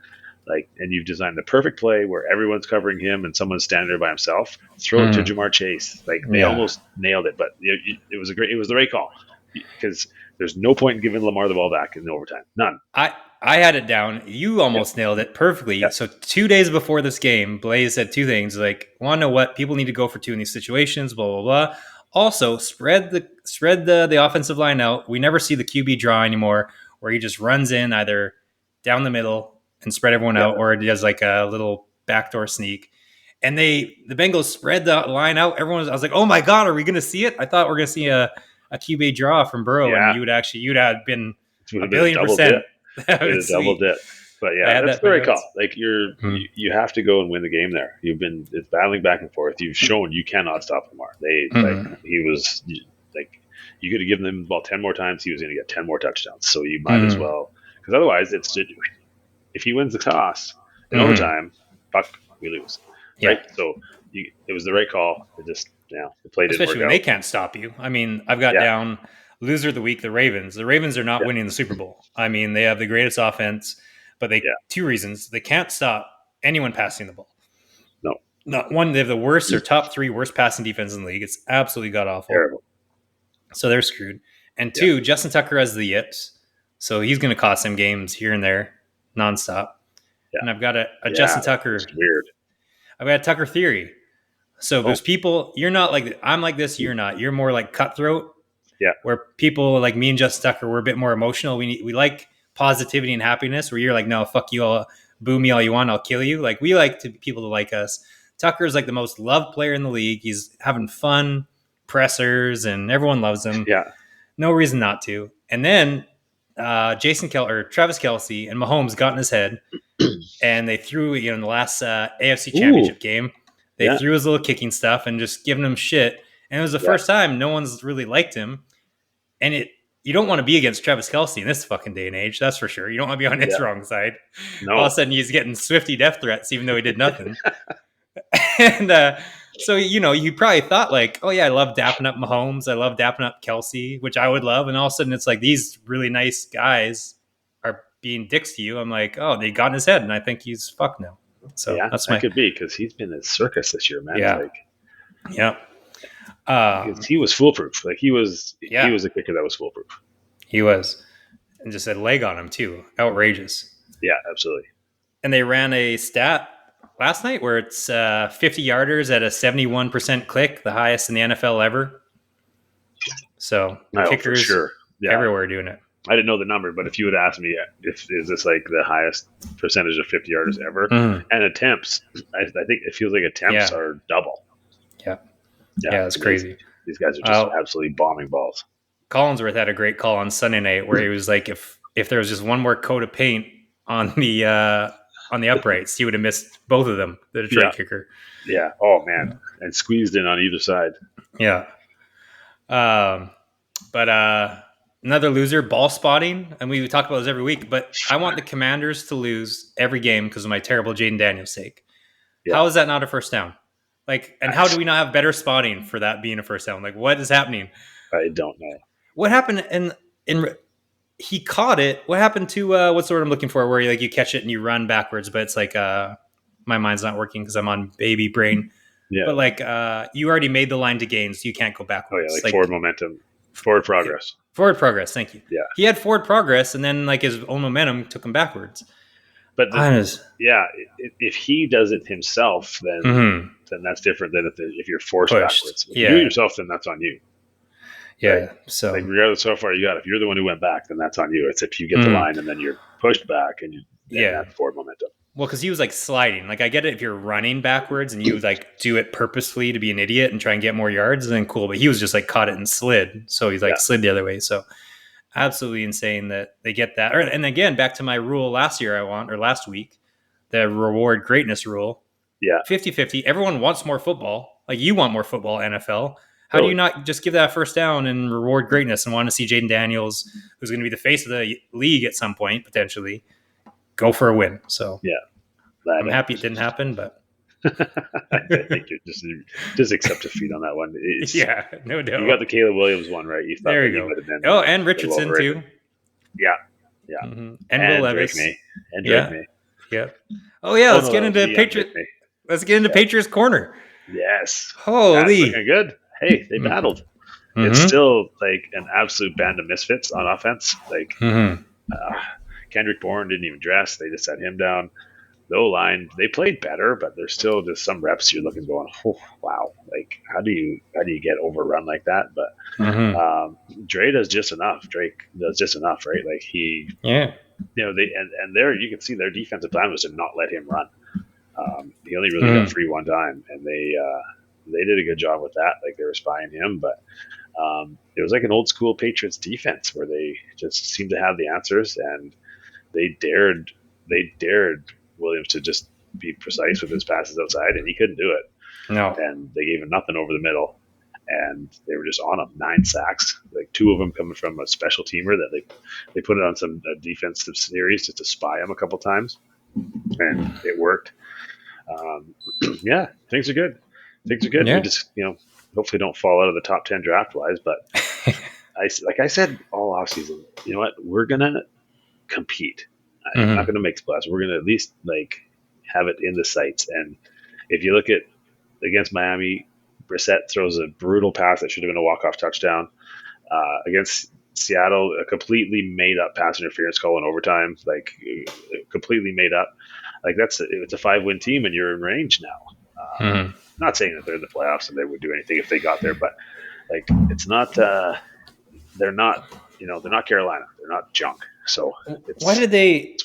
like, and you've designed the perfect play where everyone's covering him and someone's standing there by himself, throw it to Jamar Chase. Like they almost nailed it, but it was the right call because there's no point in giving Lamar the ball back in overtime. None. I had it down. You almost nailed it perfectly. So 2 days before this game, Blaze said 2 things like, want to know what people need to go for 2 in these situations, blah, blah, blah. Also, spread the offensive line out. We never see the QB draw anymore, where he just runs in either down the middle and spread everyone out, or he does like a little backdoor sneak. And the Bengals spread the line out. I was like, oh my God, are we going to see it? I thought we are going to see a QB draw from Burrow, and you'd have been a billion%. It's a double dip. But that's the right call. Like you have to go and win the game there. It's battling back and forth. You've shown you cannot stop Lamar. He was like, you could have given him the ball 10 more times. He was going to get 10 more touchdowns. So you might as well, because otherwise if he wins the toss in overtime, we lose. Right. So it was the right call. It just, the play didn't especially work when out. they can't stop you. I mean, I've got down loser of the week, the Ravens. The Ravens are not winning the Super Bowl. I mean, they have the greatest offense. But 2 reasons. They can't stop anyone passing the ball. No. Not one, they have the worst or top 3 worst passing defense in the league. It's absolutely god-awful. Terrible. So they're screwed. And 2, Justin Tucker has the yips. So he's going to cost them games here and there nonstop. Yeah. And I've got a Justin Tucker. It's weird. I've got a Tucker theory. So there's people, you're not like, I'm like this, you're not. You're more like cutthroat. Yeah. Where people like me and Justin Tucker, we're a bit more emotional. We like positivity and happiness, where you're like, no, fuck you all, boo me all you want, I'll kill you. Like we like people to like us. Tucker's like the most loved player in the league. He's having fun pressers and everyone loves him. Yeah. No reason not to. And then Travis Kelce and Mahomes got in his head and they threw, in the last AFC championship game, they threw his little kicking stuff and just giving him shit. And it was the first time no one's really liked him. And you don't want to be against Travis Kelce in this fucking day and age. That's for sure. You don't want to be on his wrong side. All of a No. sudden, he's getting Swifty death threats, even though he did nothing. And so, you probably thought like, oh yeah, I love dapping up Mahomes. I love dapping up Kelce, which I would love. And all of a sudden it's like these really nice guys are being dicks to you. I'm like, oh, they got in his head and I think he's fucked now. So Yeah, that's that could be because he's been in circus this year, man. Yeah. Like, yeah. he was foolproof. Like he was a kicker that was foolproof. He was. And just had leg on him too. Outrageous. Yeah, absolutely. And they ran a stat last night where it's 50 yarders at a 71% click, the highest in the NFL ever. So kickers for sure. everywhere doing it. I didn't know the number, but if you would ask me, is this like the highest percentage of 50 yarders ever? And attempts, I think it feels like attempts are double. Yeah, it's crazy. These guys are just absolutely bombing balls. Collinsworth had a great call on Sunday night where he was like, if there was just one more coat of paint on the uprights, he would have missed both of them. The Detroit kicker. Yeah. Oh man, and squeezed in on either side. Yeah. But another loser, ball spotting, and we talk about this every week. But I want the Commanders to lose every game because of my terrible Jaden Daniels sake. Yeah. How is that not a first down? Like, and how do we not have better spotting for that being a first down? Like, what is happening? I don't know. What happened? And he caught it. What happened to what's the word I'm looking for? Where you catch it and you run backwards, but it's like my mind's not working because I'm on baby brain. Yeah. But like you already made the line to gain, so you can't go backwards. Oh yeah, like forward momentum, forward progress. Forward progress. Thank you. Yeah. He had forward progress, and then like his own momentum took him backwards. But if he does it himself, then that's different than if you're forced backwards. If you do it yourself, then that's on you. Yeah. Right? So like regardless of how far you got, if you're the one who went back, then that's on you. It's if you get the line and then you're pushed back and you have forward momentum. Well, because he was like sliding. Like I get it if you're running backwards and you like do it purposefully to be an idiot and try and get more yards, then cool. But he was just like caught it and slid, so he's like slid the other way. So absolutely insane that they get that. And again, back to my rule last week, the reward greatness rule. Yeah, 50-50. Everyone wants more football. Like you want more football, NFL. How do you not just give that first down and reward greatness and want to see Jaden Daniels, who's going to be the face of the league at some point, potentially, go for a win? So I'm happy it didn't happen, but I think you're just accept defeat on that one. No doubt. You got the Caleb Williams one right. You thought there you go. Oh, and Richardson too. Yeah. Mm-hmm. And Will Levis. Drake May. Yeah. Oh yeah. Let's get into Patriots. Let's get into Patriots corner. Yes. Holy. That's looking good. Hey, they battled. It's still like an absolute band of misfits on offense. Like Kendrick Bourne didn't even dress. They just set him down. The O-line, they played better, but there's still just some reps you're looking going, oh, wow. Like how do you get overrun like that? But Drake does just enough, right? Like he, they and there you can see their defensive plan was to not let him run. He only really got free one time, and they did a good job with that. Like they were spying him, but it was like an old school Patriots defense where they just seemed to have the answers, and they dared Williams to just be precise with his passes outside, and he couldn't do it. No, and they gave him nothing over the middle, and they were just on him. 9 sacks, like 2 of them coming from a special teamer that they put it on some defensive series just to spy him a couple times, and it worked. Things are good. Yeah. We just hopefully don't fall out of the top 10 draft wise, but I said all offseason, you know what, we're gonna compete. I'm not gonna make splash. We're gonna at least like have it in the sights. And if you look at against Miami, Brissett throws a brutal pass that should have been a walk-off touchdown. Against Seattle, a completely made-up pass interference call in overtime, like completely made up. Like it's a 5-win team, and you're in range now. Not saying that they're in the playoffs and they would do anything if they got there, but like it's not. They're not. They're not Carolina. They're not junk. So why did they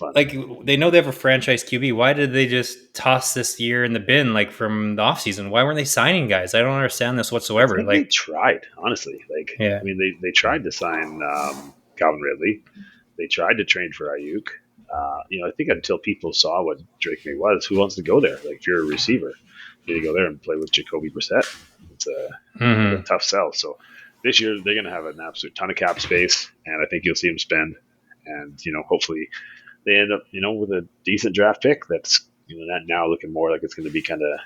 they know they have a franchise QB? Why did they just toss this year in the bin from the offseason? Why weren't they signing guys? I don't understand this whatsoever. They tried, honestly. I mean, they tried to sign Calvin Ridley. They tried to trade for Ayuk. I think until people saw what Drake May was, who wants to go there? Like if you're a receiver, you go there and play with Jacoby Brissett. It's a tough sell. So this year they're going to have an absolute ton of cap space, and I think you'll see them spend. And hopefully they end up with a decent draft pick that's not now looking more like it's going to be kind of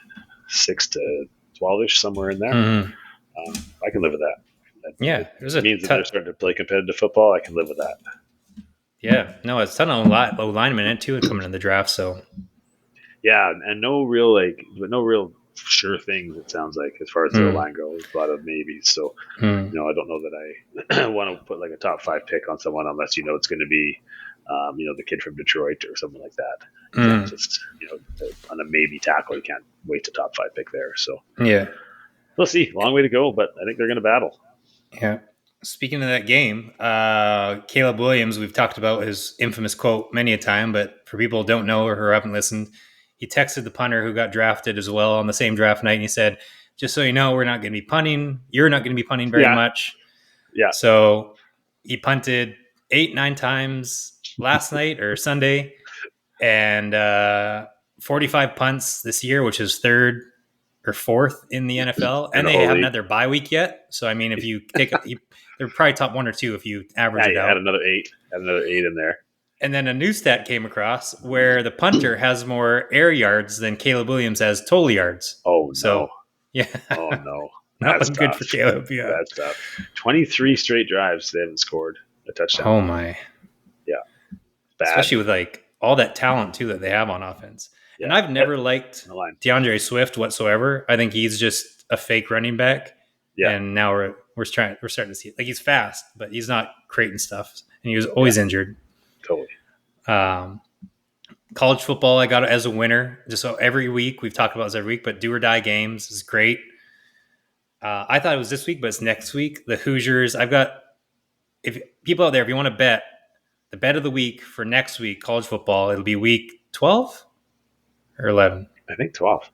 6 to 12ish, somewhere in there. Mm-hmm. I can live with that. Yeah, it means that they're starting to play competitive football. I can live with that. Yeah, no, it's a ton of low linemen in it too coming in the draft. So yeah, and no real sure things. It sounds like as far as the line goes, a lot of maybes. So I don't know that I want to put like a top 5 pick on someone unless it's going to be the kid from Detroit or something like that. You can't just on a maybe tackle. You can't waste a top 5 pick there. So yeah, we'll see. Long way to go, but I think they're going to battle. Yeah. Speaking of that game, Caleb Williams, we've talked about his infamous quote many a time, but for people who don't know or who haven't listened, he texted the punter who got drafted as well on the same draft night, and he said, just so you know, we're not going to be punting. You're not going to be punting very much. Yeah. So he punted 8-9 times last night or Sunday, and 45 punts this year, which is third or fourth in the NFL, and they haven't had their bye week yet. So I mean, if you take they're probably top 1 or 2 if you average it out. Add another 8 in there. And then a new stat came across where the punter has more air yards than Caleb Williams has total yards. Oh, so, no. Yeah. Oh, no. Not looking good for Caleb. Yeah. That's tough. 23 straight drives. They haven't scored a touchdown. Oh, my. Yeah. Bad. Especially with like all that talent, too, that they have on offense. Yeah. And I've never liked DeAndre Swift whatsoever. I think he's just a fake running back. Yeah. And now we're starting to see it. Like, he's fast, but he's not creating stuff. And he was always injured. Totally. College football, I got it as a winner. Just so every week, we've talked about this every week, but do or die games is great. I thought it was this week, but it's next week. The Hoosiers. I've got, if people out there, if you want to bet, the bet of the week for next week, college football, it'll be week 12 or 11. I think 12.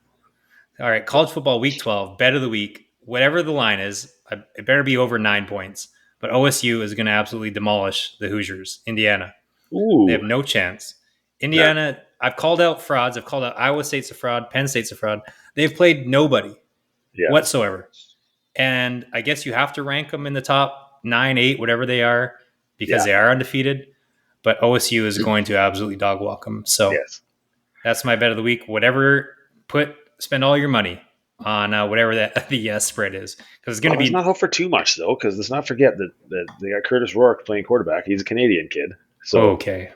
All right, college football week 12, bet of the week, whatever the line is, it better be over 9 points. But OSU is going to absolutely demolish the Hoosiers. Indiana. Ooh. They have no chance. Indiana, I've called out frauds. I've called out Iowa State's a fraud. Penn State's a fraud. They've played nobody whatsoever. And I guess you have to rank them in the top 9, 8, whatever they are, because they are undefeated. But OSU is going to absolutely dog walk them. So that's my bet of the week. Spend all your money on whatever the spread is, because it's going to be. Let's not hope for too much though, because let's not forget that they got Curtis Rourke playing quarterback. He's a Canadian kid, so okay.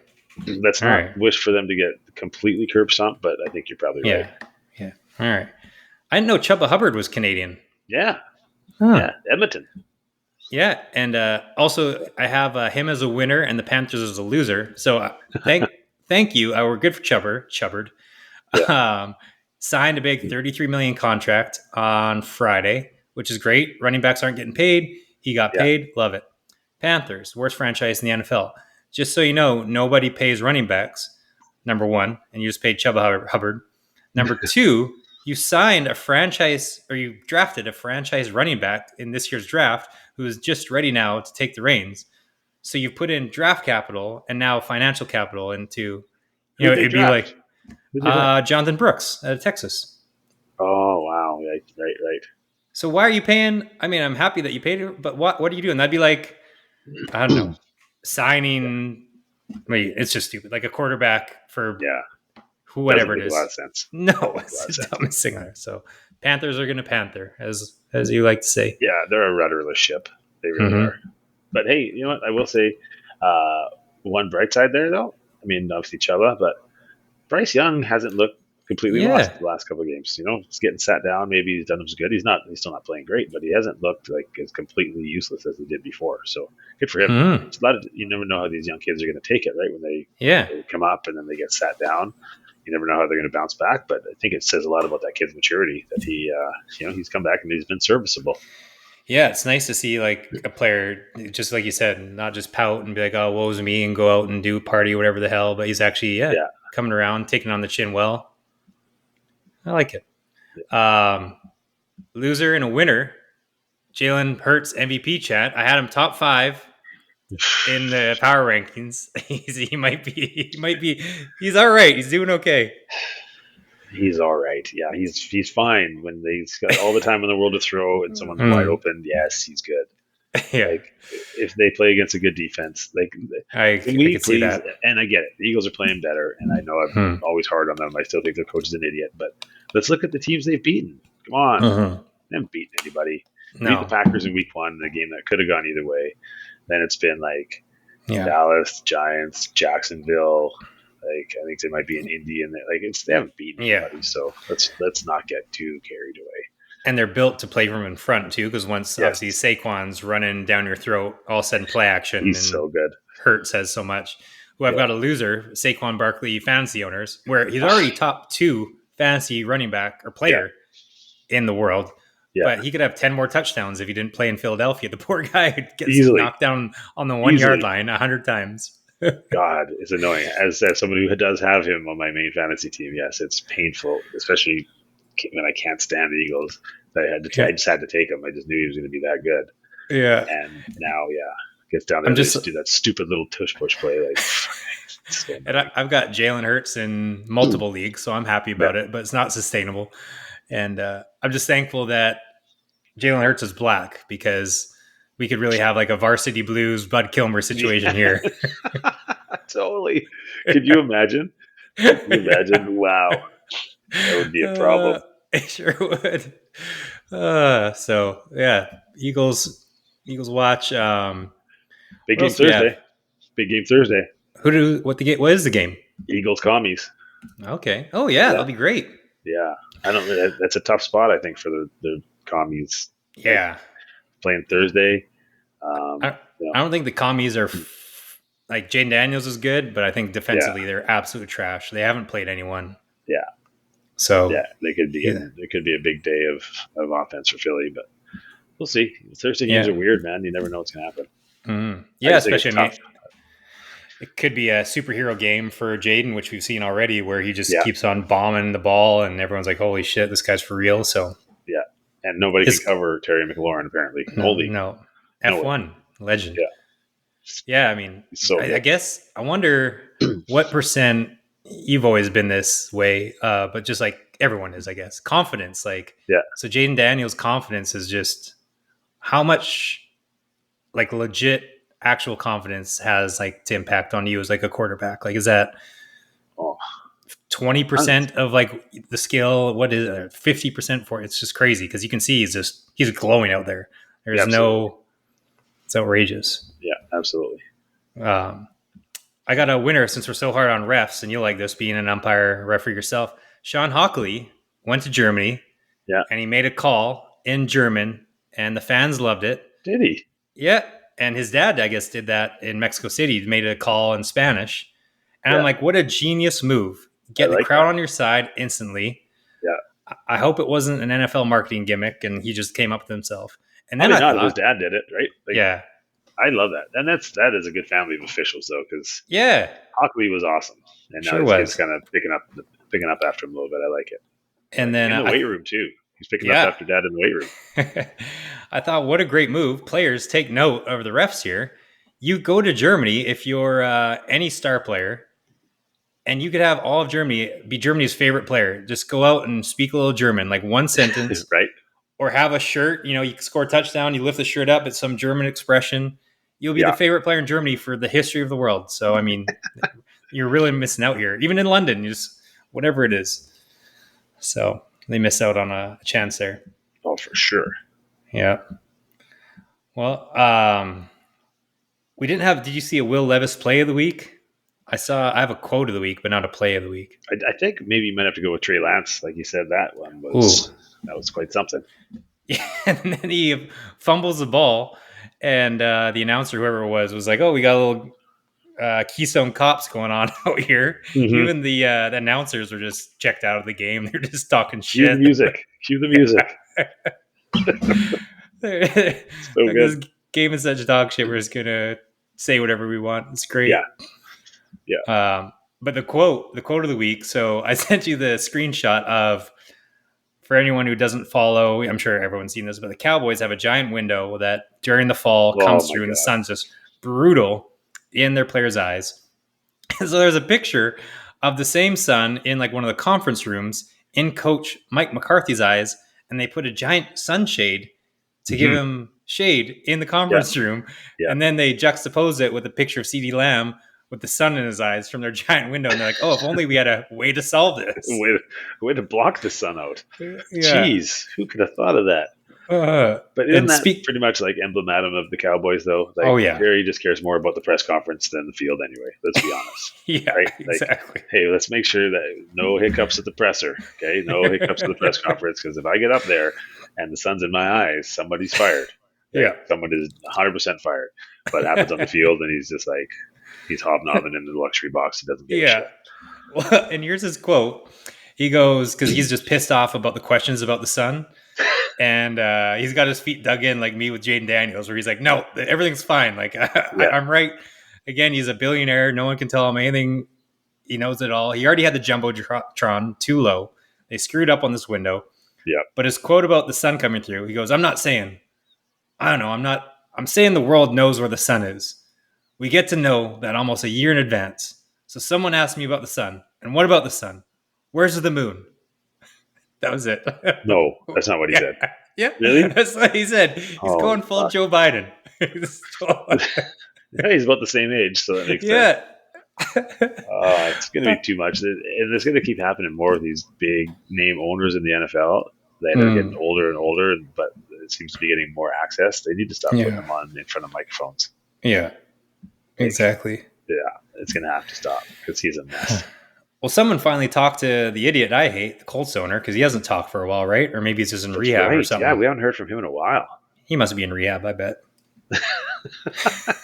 Let's not wish for them to get completely curb stomped, but I think you're probably right. Yeah. All right. I didn't know Chubba Hubbard was Canadian. Yeah. Yeah. Edmonton. Yeah, and also I have him as a winner and the Panthers as a loser. So thank you. We're good for Chubbard. Yeah. Signed a big $33 million contract on Friday, which is great. Running backs aren't getting paid. He got paid. Love it. Panthers, worst franchise in the NFL. Just so you know, nobody pays running backs, number one, and you just paid Chubba Hubbard. Number two, you signed a franchise, or you drafted a franchise running back in this year's draft who is just ready now to take the reins. So you put in draft capital and now financial capital into, it'd be like Jonathan Brooks out of Texas. Oh, wow. Right. So why are you paying? I mean, I'm happy that you paid it, but what are you doing? That'd be like, I don't know, signing. I mean, it's just stupid. Like a quarterback for whatever it is. A lot of sense. No, it's the dumbest thing ever. So Panthers are going to panther, as you like to say. Yeah, they're a rudderless ship. They really are. But hey, you know what? I will say one bright side there, though. I mean, obviously Chubba, but Bryce Young hasn't looked completely lost the last couple of games. He's getting sat down. Maybe he's done as good. He's still not playing great, but he hasn't looked like as completely useless as he did before. So good for him. It's you never know how these young kids are going to take it, right? When they come up and then they get sat down. You never know how they're going to bounce back, but I think it says a lot about that kid's maturity that he's come back and he's been serviceable. Yeah, it's nice to see like a player, just like you said, not just pout and be like, "Oh, woe's me," and go out and do party, whatever the hell. But he's actually coming around, taking on the chin well. I like it. Loser and a winner, Jalen Hurts MVP chat. I had him top 5 in the power rankings. He might be. He's all right. He's doing okay. He's all right. Yeah, he's fine when he's got all the time in the world to throw and someone's wide open. Yes, he's good. Yeah, Like if they play against a good defense, like can I we could see please? that. And I get it. The Eagles are playing better, and I know I'm Hmm. always hard on them. I still think their coach is an idiot, but let's look at the teams they've beaten. Come on, Uh-huh. they haven't beaten anybody. They beat the No. Packers in Week 1 in a game that could have gone either way. Then it's been like Yeah. Dallas, Giants, Jacksonville. Like I think they might be an Indy, and like they haven't beaten Yeah. anybody. So let's not get too carried away. And they're built to play from in front too, because once Yes, obviously Saquon's running down your throat, all of a sudden play action he's and so good. Hurts says so much. Who I've Yeah, got a loser, Saquon Barkley fantasy owners, where he's already top 2 fantasy running back or yeah, player in the world. yeah. But he could have 10 more touchdowns if he didn't play in Philadelphia. The poor guy gets Easily, knocked down on the 1 easily. yard line 100 times. God, it's annoying. As someone who does have him on my main fantasy team, yes, it's painful, especially when I can't stand the Eagles. I just had to take him. I just knew he was going to be that good. Yeah. And now, yeah, gets down there I'm to just do that stupid little tush push play. Like, so and I've got Jalen Hurts in multiple leagues, so I'm happy about it, but it's not sustainable. And I'm just thankful that Jalen Hurts is black, because we could really have like a Varsity Blues Bud Kilmer situation here. Totally. Could you imagine? Wow, that would be a problem. It sure would. So yeah, Eagles watch. Big What game else do we have? Thursday. Big game Thursday. What is the game? Eagles commies. Okay. Oh yeah, that'll be great. Yeah, I don't. That's a tough spot, I think, for the commies. Yeah. Like, playing Thursday. I don't think the commies are like Jaden Daniels is good, but I think defensively they're absolute trash. They haven't played anyone. Yeah. So yeah, they could be. It could be a big day of offense for Philly, but we'll see. Thursday games are weird, man. You never know what's going to happen. Mm-hmm. Yeah, especially it could be a superhero game for Jaden, which we've seen already, where he just keeps on bombing the ball, and everyone's like, "Holy shit, this guy's for real!" So yeah, and nobody can cover Terry McLaurin apparently. No, F1 legend. Yeah. I mean, I guess I wonder what percent. You've always been this way, but just like everyone is, I guess. Confidence, like So Jaden Daniels' confidence is just how much like legit actual confidence has like to impact on you as like a quarterback. Like, is that 20% of like the skill? What is it? 50% for it? It's just crazy because you can see he's glowing out there. There's it's outrageous. Yeah, absolutely. I got a winner since we're so hard on refs, and you'll like this being an umpire referee yourself. Sean Hockley went to Germany, and he made a call in German, and the fans loved it. Did he? Yeah, and his dad, I guess, did that in Mexico City. He made a call in Spanish, and I'm like, what a genius move! Get the crowd on your side instantly. Yeah, I hope it wasn't an NFL marketing gimmick, and he just came up with himself. And then not if his dad did it, right? Like, yeah. I love that, and that is a good family of officials, though, because Hockley was awesome, and now his kid's kind of picking up after him a little bit. I like it, and then in the weight room too. He's picking up after dad in the weight room. I thought, what a great move! Players, take note of the refs here. You go to Germany if you're any star player, and you could have all of Germany be Germany's favorite player. Just go out and speak a little German, like one sentence, right? Or have a shirt. You know, you score a touchdown, you lift the shirt up, it's some German expression. You'll be the favorite player in Germany for the history of the world. So, I mean, you're really missing out here. Even in London, you just whatever it is. So they miss out on a chance there. Oh, for sure. Yeah. Well, we didn't have. Did you see a Will Levis play of the week? I have a quote of the week, but not a play of the week. I think maybe you might have to go with Trey Lance, like you said. That one was that was quite something. Yeah, and then he fumbles the ball. And the announcer, whoever it was like, "Oh, we got a little Keystone Cops going on out here." Mm-hmm. Even the announcers were just checked out of the game. They're just talking shit. Cue the music. Cue the music. So good. This game is such dog shit. We're just gonna say whatever we want. It's great. Yeah. But the quote of the week. So I sent you the screenshot of. For anyone who doesn't follow, I'm sure everyone's seen this, but the Cowboys have a giant window that during the fall comes through and the sun's just brutal in their players' eyes. So there's a picture of the same sun in like one of the conference rooms in Coach Mike McCarthy's eyes, and they put a giant sunshade to give him shade in the conference room, Yeah. and then they juxtapose it with a picture of CD Lamb with the sun in his eyes from their giant window, and they're like, "Oh, if only we had a way to solve this." Way to block the sun out. Yeah. Jeez, who could have thought of that? But isn't And that speak. pretty much like emblematic of the Cowboys, though? Oh Like yeah. Jerry just cares more about the press conference than the field, anyway. Let's be honest, Yeah. right? Like, Exactly. hey, let's make sure that no hiccups at the presser. Okay, no hiccups at the press conference, because if I get up there and the sun's in my eyes, somebody's fired. Right? Yeah. Someone is 100% fired. But it happens on the field, and he's just like he's hobnobbing in the luxury box. He doesn't give a Yeah. shit. Well, and here's his quote. He goes, because he's just pissed off about the questions about the sun. And he's got his feet dug in like me with Jaden Daniels, where he's like, no, everything's fine. Like, I'm right. Again, he's a billionaire. No one can tell him anything. He knows it all. He already had the Jumbotron too low. They screwed up on this window. Yeah. But his quote about the sun coming through, he goes, I'm saying the world knows where the sun is. We get to know that almost a year in advance. So someone asked me about the sun. And what about the sun? Where's the moon? That was it. No, that's not what he said. Yeah. Really? That's what he said. He's going full fuck. Joe Biden. Yeah, he's about the same age, so that makes sense. Yeah. It's going to be too much. And it's going to keep happening more with these big name owners in the NFL that are getting older and older, but it seems to be getting more access. They need to stop putting them on in front of microphones. Yeah. Exactly. Yeah, it's going to have to stop because he's a mess. Well, someone finally talked to the idiot I hate, the Colts owner, because he hasn't talked for a while, right? Or maybe he's just in rehab or something. Yeah, we haven't heard from him in a while. He must be in rehab, I bet.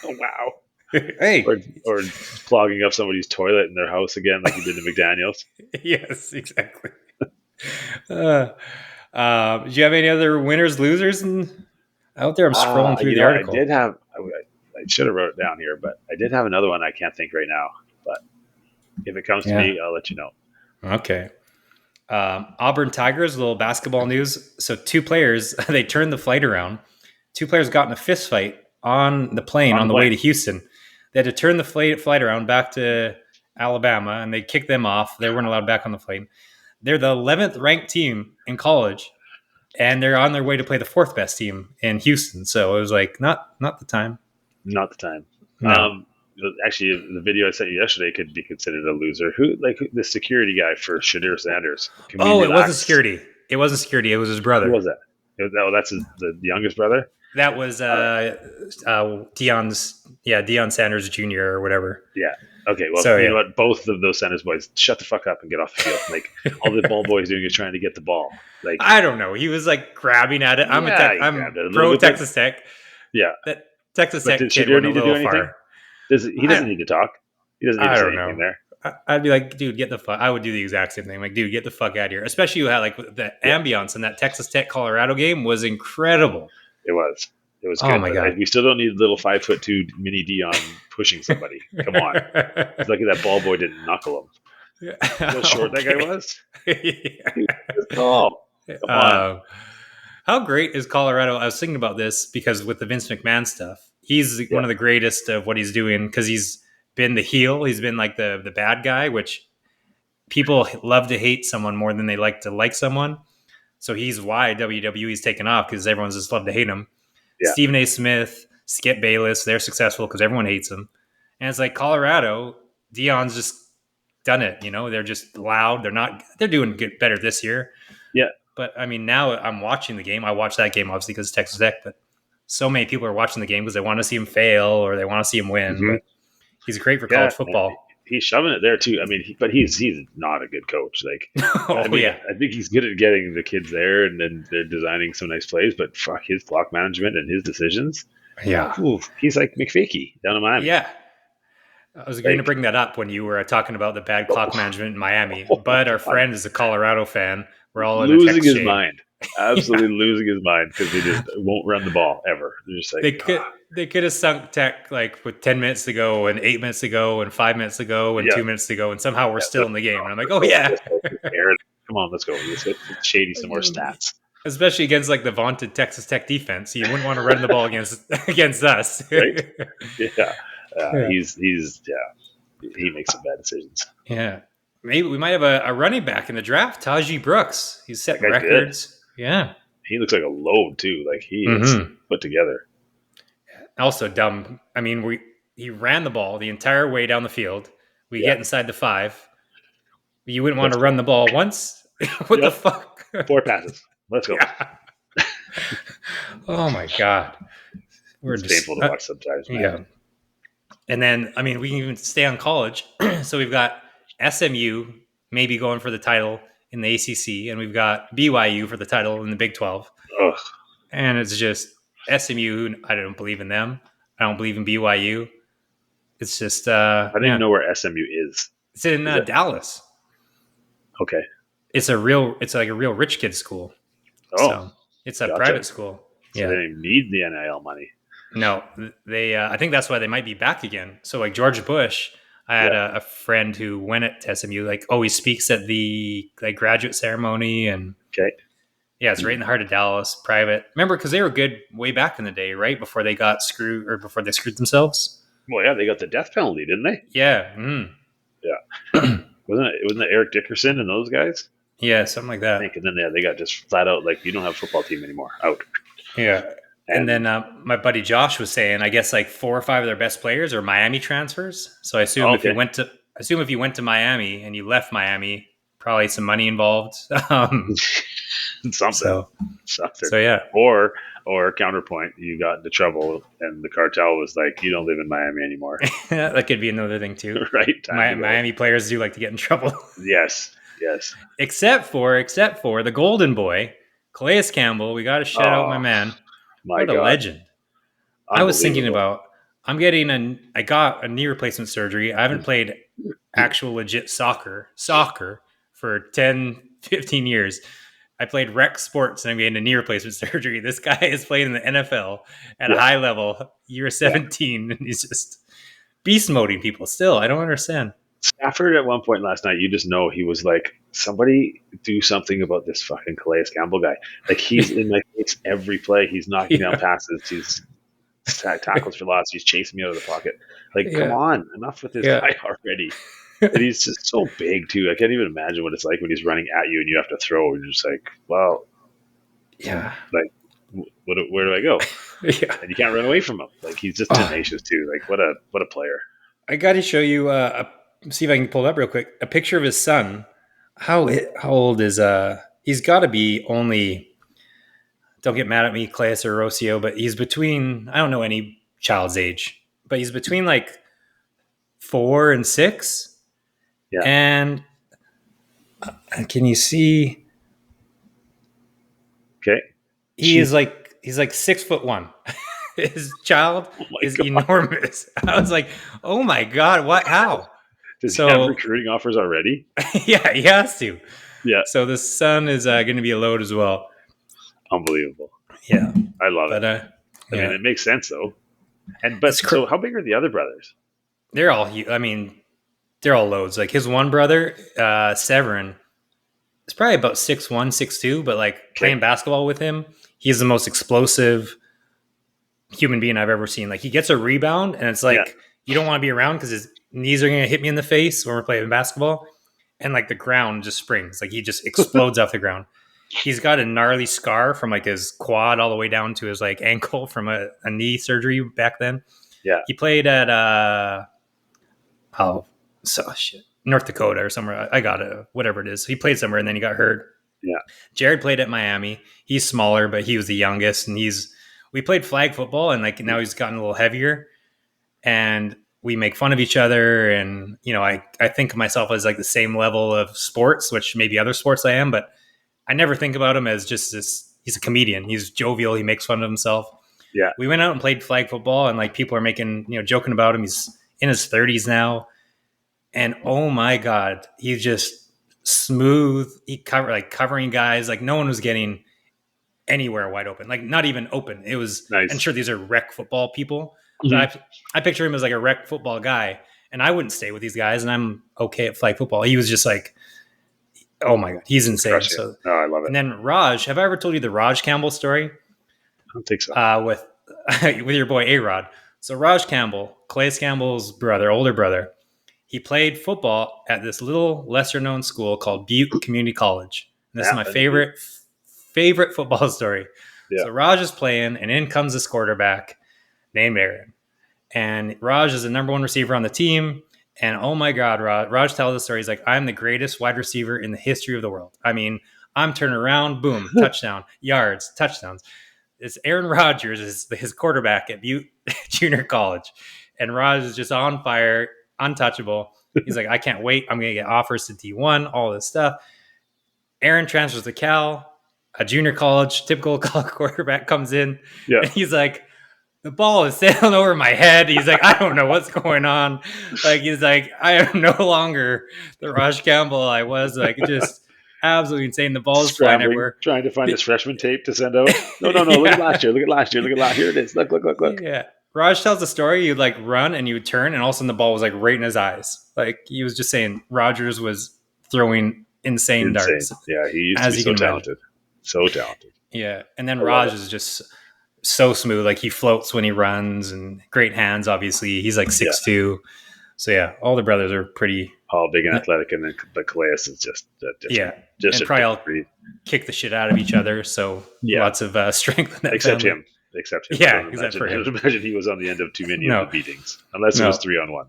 Wow. Hey. Or clogging up somebody's toilet in their house again like he did to McDaniels. Yes, exactly. Do you have any other winners, losers out there? I'm scrolling through the article. I should have wrote it down here, but I did have another one I can't think right now. But if it comes to me, I'll let you know. Okay. Auburn Tigers, a little basketball news. So 2 players, they turned the flight around. 2 players got in a fist fight on the plane on the way to Houston. They had to turn the flight around back to Alabama, and they kicked them off. They weren't allowed back on the plane. They're the 11th ranked team in college, and they're on their way to play the 4th best team in Houston. So it was like, not the time. Not the time. No. Actually, the video I sent you yesterday could be considered a loser. The security guy for Shadir Sanders? It wasn't security. It wasn't security. It was his brother. Who was that? That's the youngest brother? That was Deion Sanders Jr. or whatever. Yeah. Okay. Well, you know what? Both of those Sanders boys, shut the fuck up and get off the field. Like all the ball boy's doing is trying to get the ball. Like I don't know. He was like grabbing at it. I'm pro Texas Tech. Yeah. That Texas Tech kid went a little far. He doesn't need to talk. He doesn't need to say anything there. I'd be like, dude, get the fuck. I would do the exact same thing. Like, dude, get the fuck out of here. Especially like the ambiance in that Texas Tech Colorado game was incredible. It was good. Oh my god! We still don't need little 5'2" mini Dion pushing somebody. Come on, it's lucky that ball boy didn't knuckle him. How short that guy was. Come on. How great is Colorado? I was thinking about this because with the Vince McMahon stuff, he's one of the greatest of what he's doing because he's been the heel. He's been like the bad guy, which people love to hate someone more than they like to like someone. So he's why WWE's taken off because everyone's just love to hate him. Yeah. Stephen A. Smith, Skip Bayless, they're successful because everyone hates them. And it's like Colorado, Deion's just done it. You know, they're just loud. They're doing better this year. Yeah. But I mean, now I'm watching the game. I watched that game obviously because it's Texas Tech, but so many people are watching the game because they want to see him fail or they want to see him win. Mm-hmm. But he's great for college football. Man. He's shoving it there too. I mean, but he's not a good coach. Like, I think he's good at getting the kids there, and then they're designing some nice plays. But fuck his clock management and his decisions. Yeah, he's like McFakey down in Miami. Yeah, I was going to bring that up when you were talking about the bad clock management in Miami. But our friend is a Colorado fan. We're all in losing his mind. Absolutely losing his mind because they just won't run the ball ever. They're just like they could have sunk Tech like with 10 minutes to go and 8 minutes to go and 5 minutes to go and 2 minutes to go, and somehow we're still in the game. And I'm like, oh yeah, come on, let's go. Let's get shady some more stats. Especially against like the vaunted Texas Tech defense, you wouldn't want to run the ball against us. Right? Yeah. He makes some bad decisions. Yeah. Maybe we might have a running back in the draft, Tajee Brooks. He's setting records. Yeah. he looks like a load too. Like he is Mm-hmm. put together. Also dumb. I mean, he ran the ball the entire way down the field. We Yeah, get inside the 5. You wouldn't want let's to run go. the ball once. What the Yep, fuck? 4 passes. Let's go. Yeah. Oh my god. We're It's just painful to watch sometimes, yeah. man. And then I mean, we can even stay on college. So we've got SMU maybe going for the title in the ACC, and we've got BYU for the title in the Big 12. Ugh, And it's just SMU. I don't believe in them. I don't believe in BYU. It's just I don't even yeah. know where SMU is. It's in Is it Dallas. okay? It's like a real rich kid school. Oh, So it's a gotcha. private school. So they Yeah. don't even need the NIL money. No, they. I think that's why they might be back again. So like George Bush, I had Yeah. a friend who went to SMU. Like always speaks at the like graduate ceremony, and Okay. yeah, it's right in the heart of Dallas. Private. Remember, because they were good way back in the day, right before they got screwed or before they screwed themselves. Well, yeah, they got the death penalty, didn't they? Yeah. Yeah. Wasn't it Eric Dickerson and those guys? Yeah, something like I that. think, and then they got just flat out like, you don't have a football team anymore. Out. Yeah. And then And my buddy Josh was saying, I guess like 4 or 5 of their best players are Miami transfers. So I assume if you okay, went to Miami and you left Miami, probably some money involved. something, so something. so yeah, Or counterpoint, you got into trouble, and the cartel was like, you don't live in Miami anymore, that could be another thing too. right? Time to go. Miami players do like to get in trouble, Yes, yes. except for the Golden Boy, Calais Campbell. We got to shout out my Oh man. my What a god, legend! I was thinking unbelievable. about I got a knee replacement surgery. I haven't played actual legit soccer for 10, 15 years. I played rec sports and I'm getting a knee replacement surgery. This guy is playing in the NFL at a Yeah, high level, year yeah. 17, and he's just beast moding people still. I don't understand. Stafford at one point last night, you just know he was like, somebody do something about this fucking Calais Campbell guy. Like he's in my face every play. He's knocking down Yeah. passes. He's tackles for loss. He's chasing me out of the pocket. Like, come Yeah. on, enough with this Yeah. guy already. And he's just so big too. I can't even imagine what it's like when he's running at you and you have to throw. And you're just like, well, Yeah. like, where do I go? Yeah. And you can't run away from him. Like he's just tenacious too. Like what a player. I got to show you, see if I can pull it up real quick, a picture of his son. How old is, he's got to be only, don't get mad at me, Claes or Rocio, but he's between, I don't know any child's age, but he's between like 4 and 6. Yeah. And can you see? Okay. He's like 6'1". His child is God. enormous. I was like, oh my god, what? How? Does he have recruiting offers already? Yeah, he has to. Yeah. So the son is going to be a load as well. Unbelievable. Yeah, I love it. I mean, it makes sense though. So how big are the other brothers? They're all. I mean, they're all loads. Like his one brother, Severin, is probably about 6'1", 6'2", but like playing basketball with him, he's the most explosive human being I've ever seen. Like he gets a rebound and it's like you don't want to be around because his knees are going to hit me in the face when we're playing basketball, and like the ground just springs. Like he just explodes off the ground. He's got a gnarly scar from like his quad all the way down to his like ankle from a knee surgery back then. Yeah. He played at North Dakota or somewhere. I got it, whatever it is. He played somewhere and then he got hurt. Yeah. Jared played at Miami. He's smaller, but he was the youngest, and we played flag football, and like now he's gotten a little heavier, and we make fun of each other. And you know, I think of myself as like the same level of sports, which maybe other sports I am, but I never think about him as just this. He's a comedian. He's jovial. He makes fun of himself. Yeah. We went out and played flag football, and like people are making, joking about him. He's in his 30s now, and oh my god, he's just smooth. He covering guys. Like no one was getting anywhere wide open. Like not even open. It was nice. I'm sure these are rec football people. Mm-hmm. I picture him as like a rec football guy, and I wouldn't stay with these guys, and I'm okay at flag football. He was just like, oh my god, he's insane. So I love it. And then Raj, have I ever told you the Raj Campbell story? I don't think so. With your boy A-Rod. So Raj Campbell, Calais Campbell's older brother, he played football at this little lesser known school called Butte Community College. And this is my favorite football story. Yeah. So Raj is playing, and in comes this quarterback named Aaron. And Raj is the number one receiver on the team. And oh my God, Raj tells the story. He's like, I'm the greatest wide receiver in the history of the world. I mean, I'm turning around, boom, touchdown, yards, touchdowns. It's Aaron Rodgers is his quarterback at Butte Junior College. And Raj is just on fire, untouchable. He's like, I can't wait. I'm going to get offers to D1, all this stuff. Aaron transfers to Cal, a junior college, typical college quarterback comes in. Yeah. And he's like, the ball is sailing over my head. He's like, I don't know what's going on. Like, he's like, I am no longer the Raj Campbell I was. Like, just absolutely insane. The ball is flying everywhere. Trying to find his freshman tape to send out. No. Yeah. Look at last year. Look at last year. Here it is. Look. Yeah. Raj tells the story. You'd like run and you would turn, and all of a sudden the ball was like right in his eyes. Like, he was just saying Rodgers was throwing insane darts. Yeah, he used to be so talented. So talented. Yeah. And then Raj is just so smooth. Like, he floats when he runs, and great hands, obviously. He's like 6'2". So yeah, all the brothers are pretty big and athletic, and then but Calais is just and probably all kick the shit out of each other. So lots of strength in that except family. him. Except him. Yeah, except for him. I would imagine he was on the end of too many of the beatings, unless it was 3-on-1.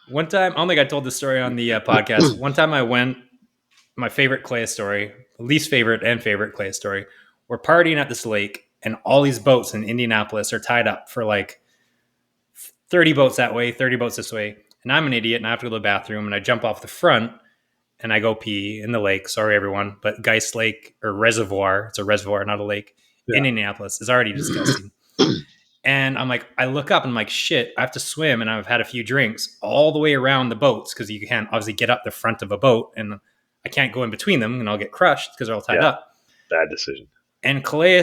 One time, I don't think I told this story on the podcast. One time I went, my favorite Calais story, least favorite and favorite Calais story, we're partying at this lake, and all these boats in Indianapolis are tied up for like 30 boats that way, 30 boats this way. And I'm an idiot, and I have to go to the bathroom, and I jump off the front, and I go pee in the lake. Sorry, everyone, but Geist Lake, or reservoir, it's a reservoir, not a lake, in Indianapolis, is already disgusting. And I'm like, I look up, and I'm like, shit, I have to swim, and I've had a few drinks all the way around the boats, because you can't obviously get up the front of a boat, and I can't go in between them, and I'll get crushed because they're all tied up. Bad decision. And Calais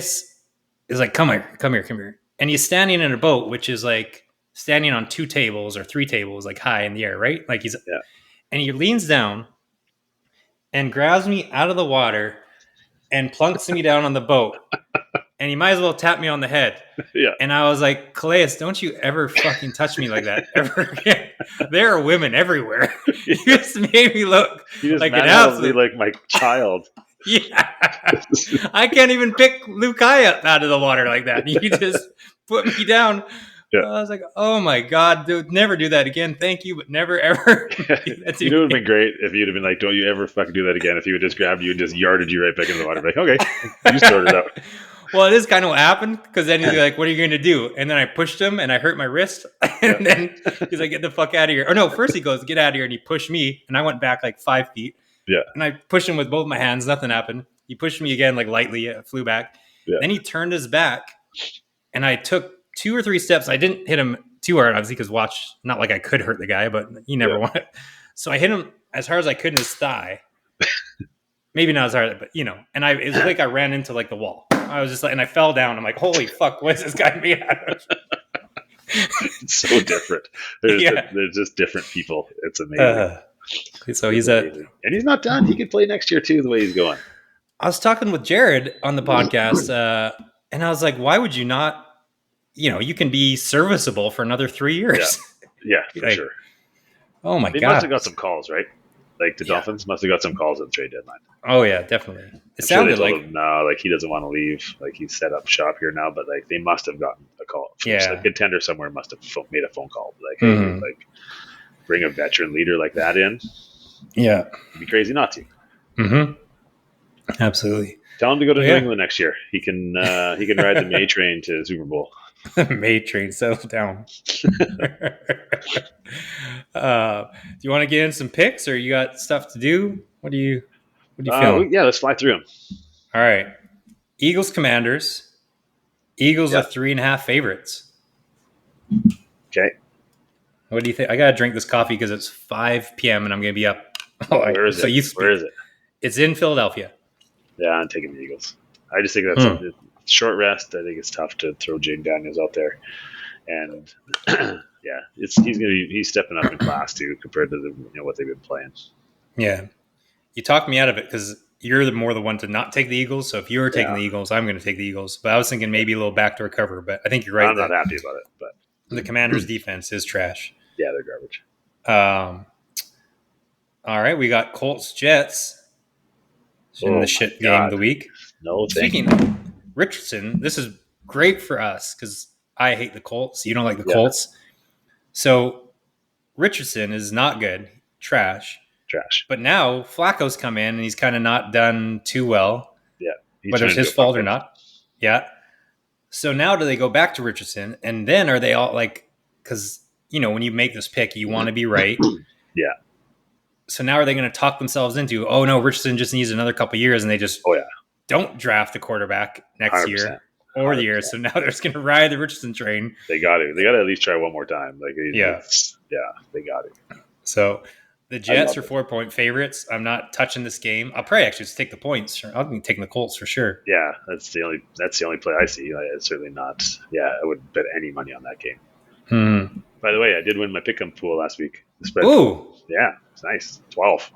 is like, come here. And he's standing in a boat, which is like standing on 2 tables or 3 tables, like high in the air, right? Like and he leans down and grabs me out of the water and plunks me down on the boat. And he might as well tap me on the head. Yeah. And I was like, Calais, don't you ever fucking touch me like that ever again. There are women everywhere. You just made me look like an absolute, like my child. Yeah. I can't even pick Lukai up out of the water like that. You just put me down. Yeah. I was like, oh my God, dude, never do that again. Thank you, but never, ever. You know, it would have been great if you'd have been like, don't you ever fucking do that again. If he would just grabbed you and just yarded you right back into the water. Like, okay, you sorted it out. Well, it is kind of what happened, because then he's like, what are you going to do? And then I pushed him and I hurt my wrist. And then he's like, get the fuck out of here. Or no, first he goes, get out of here. And he pushed me. And I went back like 5 feet. Yeah. And I pushed him with both my hands. Nothing happened. He pushed me again, like lightly, flew back. Yeah. Then he turned his back. And I took 2 or 3 steps. I didn't hit him too hard, obviously, because not like I could hurt the guy, but you never want it. So I hit him as hard as I could in his thigh. Maybe not as hard, but it was like I ran into like the wall. I was just like, and I fell down. I'm like, holy fuck, what is this guy made out of? It's so different. There's just different people. It's amazing. So he's amazing. And he's not done. He could play next year too, the way he's going. I was talking with Jared on the podcast, and I was like, why would you not? You can be serviceable for another 3 years. Yeah, for sure. Oh my God. They must have got some calls, right? Like the Dolphins must have got some calls at the trade deadline. Oh yeah, definitely. It sounded like him, no, like he doesn't want to leave. Like he's set up shop here now, but like they must have gotten a call. A contender somewhere must have made a phone call. Like, hey, like bring a veteran leader like that in. Yeah, it'd be crazy not to. Mm-hmm. Absolutely. Tell him to go to New England next year. He can ride the May train to Super Bowl. May train, settle down. Do you want to get in some picks, or you got stuff to do? What do you feeling? Yeah, let's fly through them. All right. Eagles, Commanders. Eagles are 3.5 favorites. Okay. What do you think? I gotta drink this coffee because it's 5 p.m. and I'm gonna be up. Where is it? Where is it? It's in Philadelphia. Yeah, I'm taking the Eagles. I just think that's a short rest. I think it's tough to throw Jake Daniels out there, and he's stepping up in class too compared to what they've been playing. Yeah, you talked me out of it because you're the one to not take the Eagles. So if you were taking the Eagles, I'm going to take the Eagles. But I was thinking maybe a little backdoor cover. But I think you're right. I'm not happy about it. But the Commanders' defense is trash. Yeah, they're garbage. All right, we got Colts Jets in the shit game of the week. No, thank Speaking you. of Richardson, this is great for us because I hate the Colts. You don't like the Yeah, Colts. So Richardson is not good, trash. trash. But now Flacco's come in and he's kind of not done too well, Yeah, he's whether turned it's into his a fault or pumpkin. not. Yeah. So now do they go back to Richardson? And then are they all like, because, when you make this pick, you want to be right. Yeah. So now are they going to talk themselves into, oh no, Richardson just needs another couple years and they just Oh yeah. don't draft a quarterback next 100%. year or the year. 100%. So now they're just going to ride the Richardson train. They got to. They got to at least try one more time. Like Yeah. they got it. So the I Jets love are it. 4-point favorites. I'm not touching this game. I'll probably actually just take the points. I'll be taking the Colts for sure. Yeah, that's the only play I see. It's certainly not. Yeah, I wouldn't bet any money on that game. Hmm. By the way, I did win my pick'em pool last week. The spread Ooh, pool. Yeah, it's nice. 12.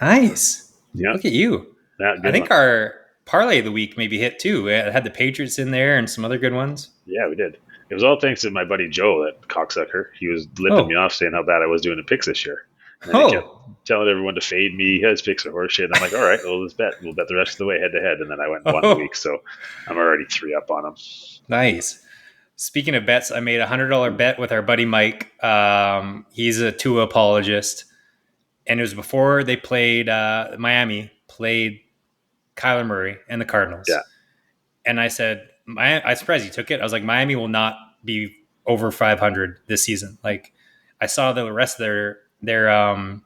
nice. Yeah, Look at you. yeah, I good think one. our parlay of the week maybe hit too. It had the Patriots in there and some other good ones. Yeah, we did. It was all thanks to my buddy Joe, that cocksucker. He was lipping me Oh, off saying how bad I was doing the picks this year. And then he kept oh, telling everyone to fade me. His picks are horseshit. I'm like, all right, well, let's bet. We'll bet the rest of the way head to head. And then I went and won the week. oh, So I'm already 3 up on him. nice. Speaking of bets, I made a $100 bet with our buddy Mike. He's a Tua apologist, and it was before they played Miami played Kyler Murray and the Cardinals. Yeah. And I said, I'm surprised he took it. I was like, Miami will not be over 500 this season. Like, I saw the rest of their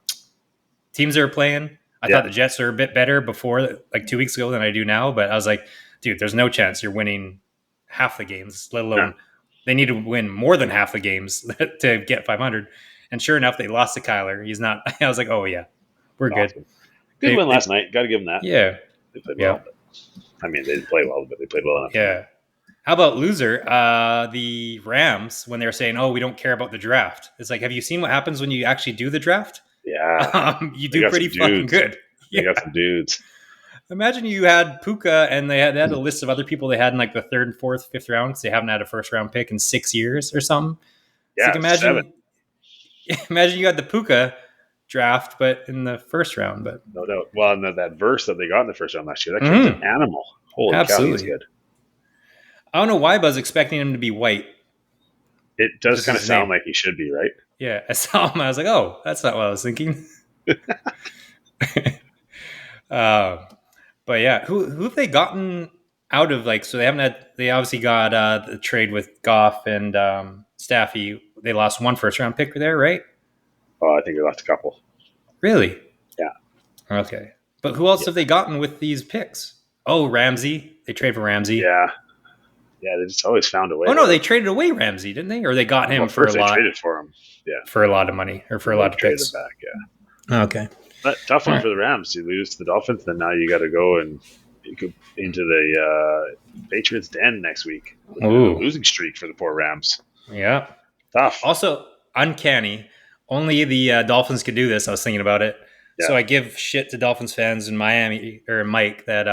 teams they were playing. I Yeah. thought the Jets are a bit better before, like 2 weeks ago, than I do now. But I was like, dude, there's no chance you're winning half the games, let alone they need to win more than half the games to get 500. And sure enough, they lost to Kyler. He's not. I was like, oh yeah, we're good. Awesome. Good win last night. Got to give them that. Yeah, They played yeah, well. But, I mean, they didn't play well, but they played well enough. yeah. How about loser? The Rams, when they're saying, "Oh, we don't care about the draft," it's like, have you seen what happens when you actually do the draft? Yeah. You They do got pretty some fucking dudes. good. They got some dudes. Imagine you had Puka and they had a list of other people they had in like the third, fourth, fifth round because they haven't had a first round pick in 6 years or something. It's like Yeah, 7. imagine you had the Puka draft, but in the first round. But No doubt. Well, and that verse that they got in the first round last year, that kid's an animal. Holy cow, he's absolutely. good. I don't know why Buzz expecting him to be white. It does Just kind of his sound name. like he should be, right? Yeah, I saw him. I was like, oh, that's not what I was thinking. But yeah, who have they gotten out of like? So they haven't had. They obviously got the trade with Goff and Staffy. They lost one first round pick there, right? Oh, I think they lost a couple. Really? Yeah. Okay. But who else Yeah. have they gotten with these picks? Oh, Ramsey. They traded for Ramsey. Yeah. Yeah, they just always found a way. Oh no, they traded away Ramsey, didn't they? Or they got him Well, for a first they lot. traded for him. Yeah. For a lot of money or for a lot of traded picks. him back, yeah. Okay. But tough one All right. for the Rams. You lose to the Dolphins, then now you got to go and you go into the Patriots' den next week. Ooh. Losing streak for the poor Rams. Yeah. Tough. Also, uncanny. Only the Dolphins could do this. I was thinking about it. Yeah. So I give shit to Dolphins fans in Miami or Mike that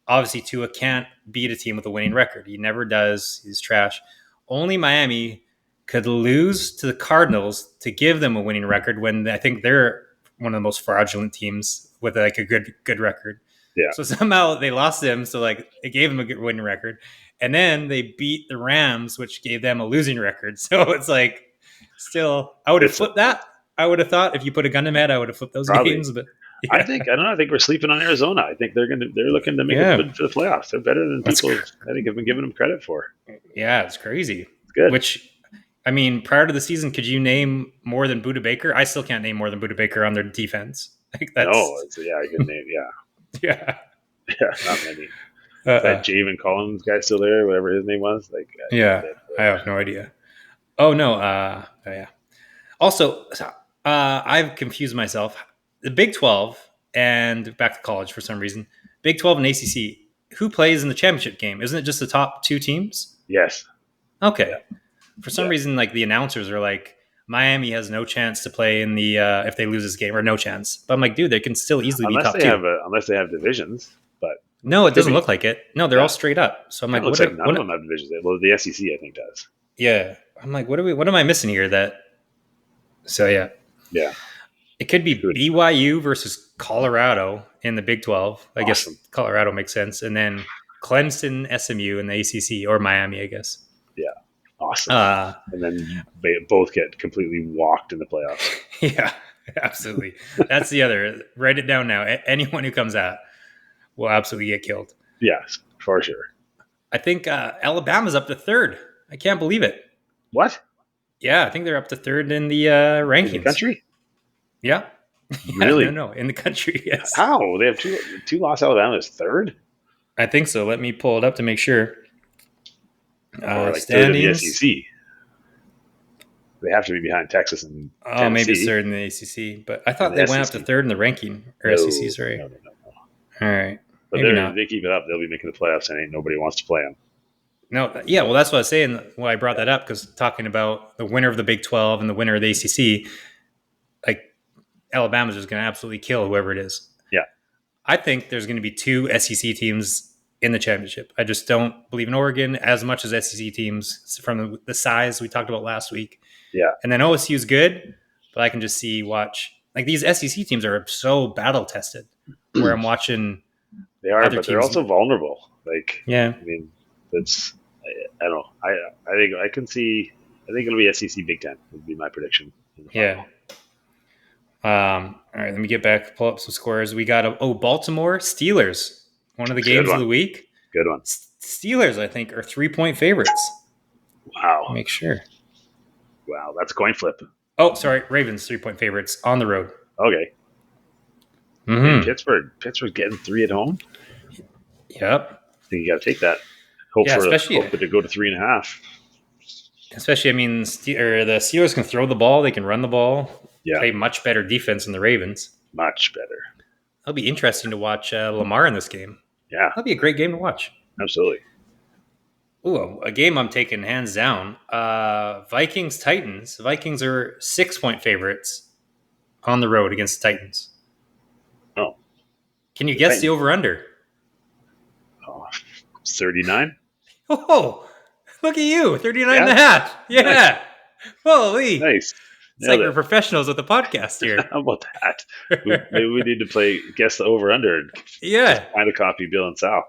obviously Tua can't beat a team with a winning record. He never does. He's trash. Only Miami could lose to the Cardinals to give them a winning record when I think they're one of the most fraudulent teams with like a good record. Yeah. So somehow they lost them. So like it gave them a good winning record. And then they beat the Rams, which gave them a losing record. So it's like still, I would have flipped that. I would have thought if you put a gun to Matt, I would have flipped those Probably. games. But yeah. I don't know. I think we're sleeping on Arizona. I think they're looking to make it good for the playoffs. They're better than people I think have been giving them credit for. Yeah, it's crazy. It's good. Which, I mean, prior to the season, could you name more than Budda Baker? I still can't name more than Budda Baker on their defense. Like that's I could name. yeah, not many. That Javen Collins guy still there, whatever his name was. Like yeah, I have no idea. Oh no, yeah. Also, I've confused myself. The Big 12 and back to college for some reason. Big 12 and ACC. Who plays in the championship game? Isn't it just the top 2 teams? Yes. Okay. For some reason, like the announcers are like, Miami has no chance to play in the if they lose this game, or no chance. But I'm like, dude, they can still easily be top 2. Unless they have divisions, but no, it doesn't look like it. No, they're all straight up. So I'm like, it looks like none of them have divisions. Well, the SEC I think does. Yeah, I'm like, what am I missing here? So yeah, yeah, it could be BYU versus Colorado in the Big 12. I guess Colorado makes sense. And then Clemson, SMU in the ACC, or Miami, I guess. Yeah. Awesome. And then they both get completely walked in the playoffs. Yeah, absolutely. That's the other. Write it down now. Anyone who comes out will absolutely get killed. Yes, for sure. I think Alabama's up to third. I can't believe it. What? Yeah, I think they're up to third in the rankings. In the country? Yeah. Really? No, in the country, yes. How? They have two lost. Alabama is third? I think so. Let me pull it up to make sure. Or like third in the SEC. They have to be behind Texas and Tennessee. Maybe it's third in the ACC. But I thought they went up to third in the ranking. Or SEC, sorry. No. All right. But if they keep it up, they'll be making the playoffs, and ain't nobody wants to play them. No, yeah, well, that's what I was saying when I brought that up, because talking about the winner of the Big 12 and the winner of the ACC, like Alabama's just going to absolutely kill whoever it is. Yeah. I think there's going to be 2 SEC teams in the championship. I just don't believe in Oregon as much as SEC teams from the size we talked about last week. Yeah. And then OSU is good, but I can just watch. Like these SEC teams are so battle tested where I'm watching. They are, but they're also vulnerable. Like, yeah. I mean, that's, I don't know. I think I can see, I think it'll be SEC Big Ten would be my prediction. Yeah. All right, let me get back, pull up some scores. We got Baltimore Steelers, one of the games of the week. Good one. Steelers, I think, are 3-point favorites. Wow. Make sure. Wow, that's a coin flip. Oh, sorry, Ravens 3-point favorites on the road. Okay. Mm-hmm. Pittsburgh getting 3 at home. Yep. I think you got to take that. Hope that to go to 3.5. Especially, I mean, the Steelers can throw the ball. They can run the ball. Yeah. Play much better defense than the Ravens. Much better. It'll be interesting to watch Lamar in this game. Yeah. That'll be a great game to watch. Absolutely. Ooh, a game I'm taking hands down. Vikings-Titans. Vikings are 6-point favorites on the road against the Titans. Oh. Can you guess the over-under? 39? Oh, look at you. 39 and a half. Yeah. Holy. Nice. It's like we're professionals with the podcast here. How about that? Maybe we need to guess the over-under. Yeah. Find a copy, Bill and Sal.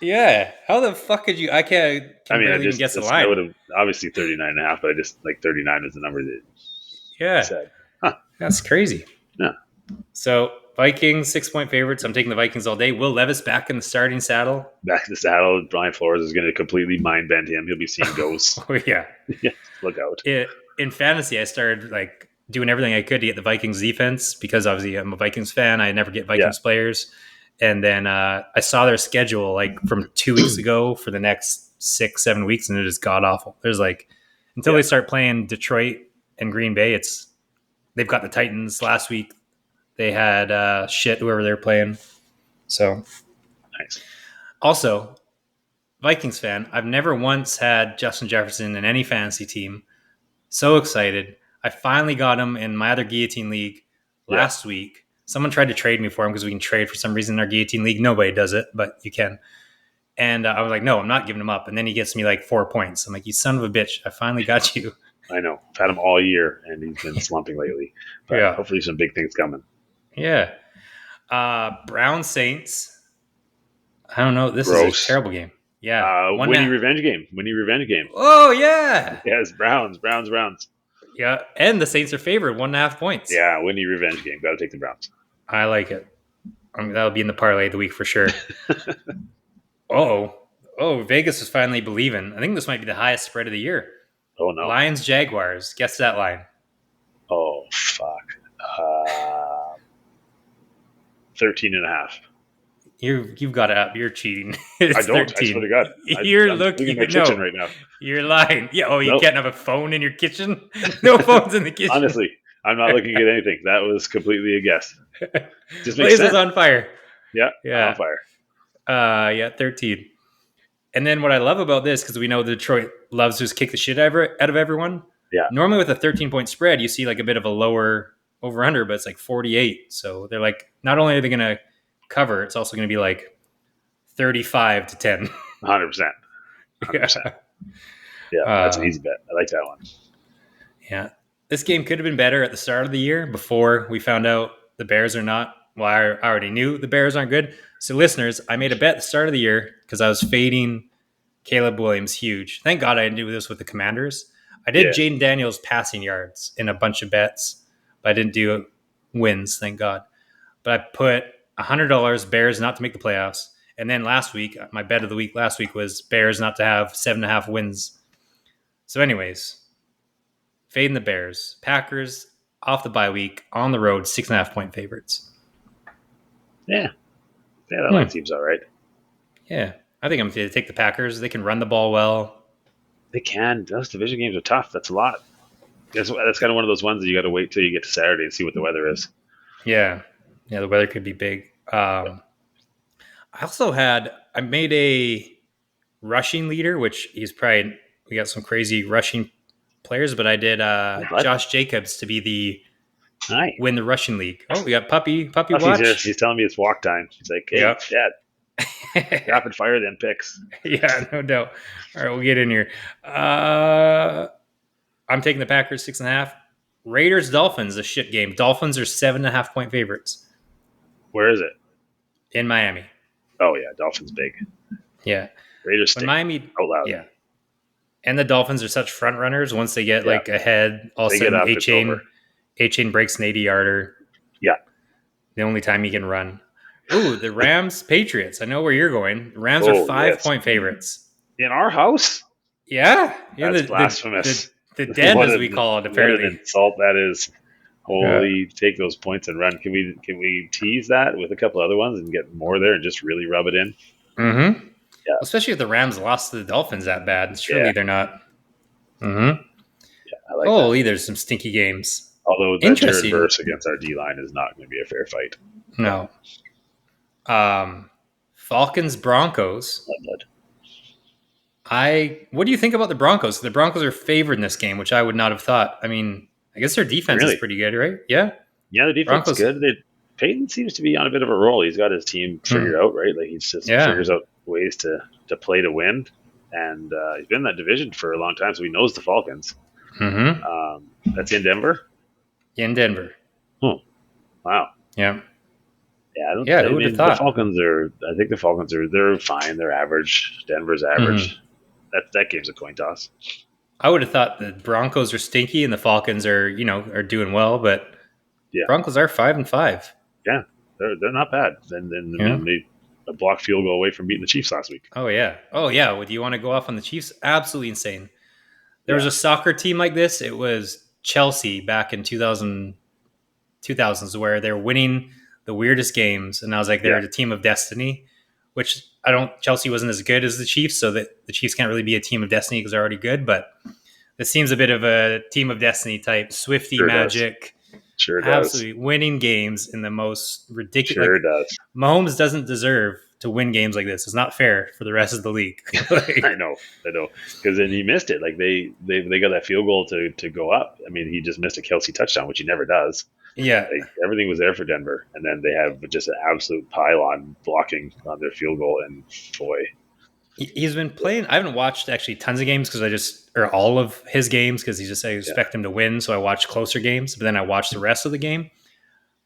Yeah. How the fuck could you? I can't barely even guess the line. I would have obviously 39 and a half, but I just 39 was the number that said. Huh. That's crazy. Yeah. So Vikings 6-point favorites. I'm taking the Vikings all day. Will Levis back in the starting saddle. Back in the saddle. Brian Flores is going to completely mind bend him. He'll be seeing ghosts. Oh yeah. Yeah. Look out. In fantasy, I started doing everything I could to get the Vikings defense because obviously I'm a Vikings fan. I never get Vikings players. And then I saw their schedule from 2 weeks ago for the next 6-7 weeks, and it is god awful. There's until they start playing Detroit and Green Bay, they've got the Titans last week. They had whoever they're playing. So nice. Also, Vikings fan, I've never once had Justin Jefferson in any fantasy team. So excited. I finally got him in my other Guillotine League last week. Someone tried to trade me for him because we can trade for some reason in our Guillotine League. Nobody does it, but you can. And I was like, no, I'm not giving him up. And then he gets me 4 points. I'm like, you son of a bitch. I finally got you. I know. I've had him all year, and he's been slumping lately. But hopefully some big things coming. Yeah. Brown Saints. I don't know. This is a terrible game. Yeah. Winnie revenge game. Oh, yeah. Yes, Browns. Yeah. And the Saints are favored 1.5 points. Yeah, Winnie revenge game. Got to take the Browns. I like it. That'll be in the parlay of the week for sure. Oh, Vegas is finally believing. I think this might be the highest spread of the year. Oh, no. Lions, Jaguars. Guess that line. Oh, fuck. 13.5. You've got it up. You're cheating. I don't. 13. I swear to God. I'm looking in my kitchen right now. You're lying. Yeah. Oh, you can't have a phone in your kitchen? No phones in the kitchen. Honestly, I'm not looking at anything. That was completely a guess. Just makes sense. On fire. Yeah. On fire. 13. And then what I love about this, because we know Detroit loves to just kick the shit out of everyone. Yeah. Normally with a 13-point spread, you see a bit of a lower over-under, but it's 48. So they're not only are they going to cover, it's also going to be 35-10. 100%. Yeah, that's an easy bet. I like that one. Yeah. This game could have been better at the start of the year before we found out the Bears are not Well, I already knew the Bears aren't good. So, listeners, I made a bet at the start of the year because I was fading Caleb Williams huge. Thank God I didn't do this with the Commanders. I did Yeah. Jaden Daniels passing yards in a bunch of bets, but I didn't do wins, thank God. But I put $100 Bears not to make the playoffs. And then last week, my bet of the week last week was Bears not to have 7.5 wins. So, anyways, fading the Bears. Packers off the bye week on the road, 6.5 point favorites. Yeah. Yeah, that line seems all right. Yeah. I think I'm going to take the Packers. They can run the ball well. They can. Those division games are tough. That's a lot. That's kind of one of those ones that you got to wait till you get to Saturday and see what the weather is. Yeah. Yeah, the weather could be big. I made a rushing leader, which we got some crazy rushing players, but I did Josh Jacobs to be win the rushing league. Oh, we got Puppy watch. He's telling me it's walk time. He's like, hey, Dad, rapid fire then picks. Yeah, no doubt. All right, we'll get in here. I'm taking the Packers 6.5. Raiders Dolphins, a shit game. Dolphins are 7.5 point favorites. Where is it? In Miami. Oh yeah, Dolphins big. Yeah. Raiders stink. Miami out loud. Yeah. And the Dolphins are such front runners. Once they get ahead, all of a sudden A-Chain breaks an 80-yarder. Yeah. The only time he can run. Ooh, the Rams Patriots. I know where you're going. The Rams are 5-point favorites. In our house? Yeah. That's blasphemous. The den, as we call it, apparently. What an insult that is. Holy, take those points and run. Can we tease that with a couple other ones and get more there and just really rub it in? Mm-hmm. Yeah. Especially if the Rams lost to the Dolphins that bad. Surely they're not. Mm-hmm. Yeah, I like that. There's some stinky games. Although that Jared Verse against our D-line is not going to be a fair fight. No. Falcons Broncos. What do you think about the Broncos? The Broncos are favored in this game, which I would not have thought. I mean, I guess their defense is pretty good, right? Yeah. Yeah, the defense is good. Peyton seems to be on a bit of a roll. He's got his team figured out, right? Like he just figures out ways to play to win. And he's been in that division for a long time, so he knows the Falcons. Mm-hmm. That's in Denver? In Denver. Oh, wow. Yeah. Yeah, who would have thought? I think the Falcons they're fine. They're average. Denver's average. Mm-hmm. That game's a coin toss. I would have thought the Broncos are stinky and the Falcons are doing well, but Broncos are 5-5. Yeah, they're not bad. Then they a blocked field goal away from beating the Chiefs last week. Oh yeah. Would you want to go off on the Chiefs? Absolutely insane. There was a soccer team like this. It was Chelsea back in 2000s where they're winning the weirdest games, and I was like, they're the team of destiny. Which Chelsea wasn't as good as the Chiefs, so that the Chiefs can't really be a team of destiny because they're already good. But this seems a bit of a team of destiny type, Swifty magic. Sure does. Absolutely winning games in the most ridiculous. Sure does. Mahomes doesn't deserve to win games like this. It's not fair for the rest of the league. I know, because then he missed it. Like they got that field goal to go up. I mean, he just missed a Kelsey touchdown, which he never does. Yeah, everything was there for Denver, and then they have just an absolute pylon blocking on their field goal. And boy, he's been playing. I haven't watched actually tons of games or all of his games because I expect him to win, so I watch closer games. But then I watch the rest of the game.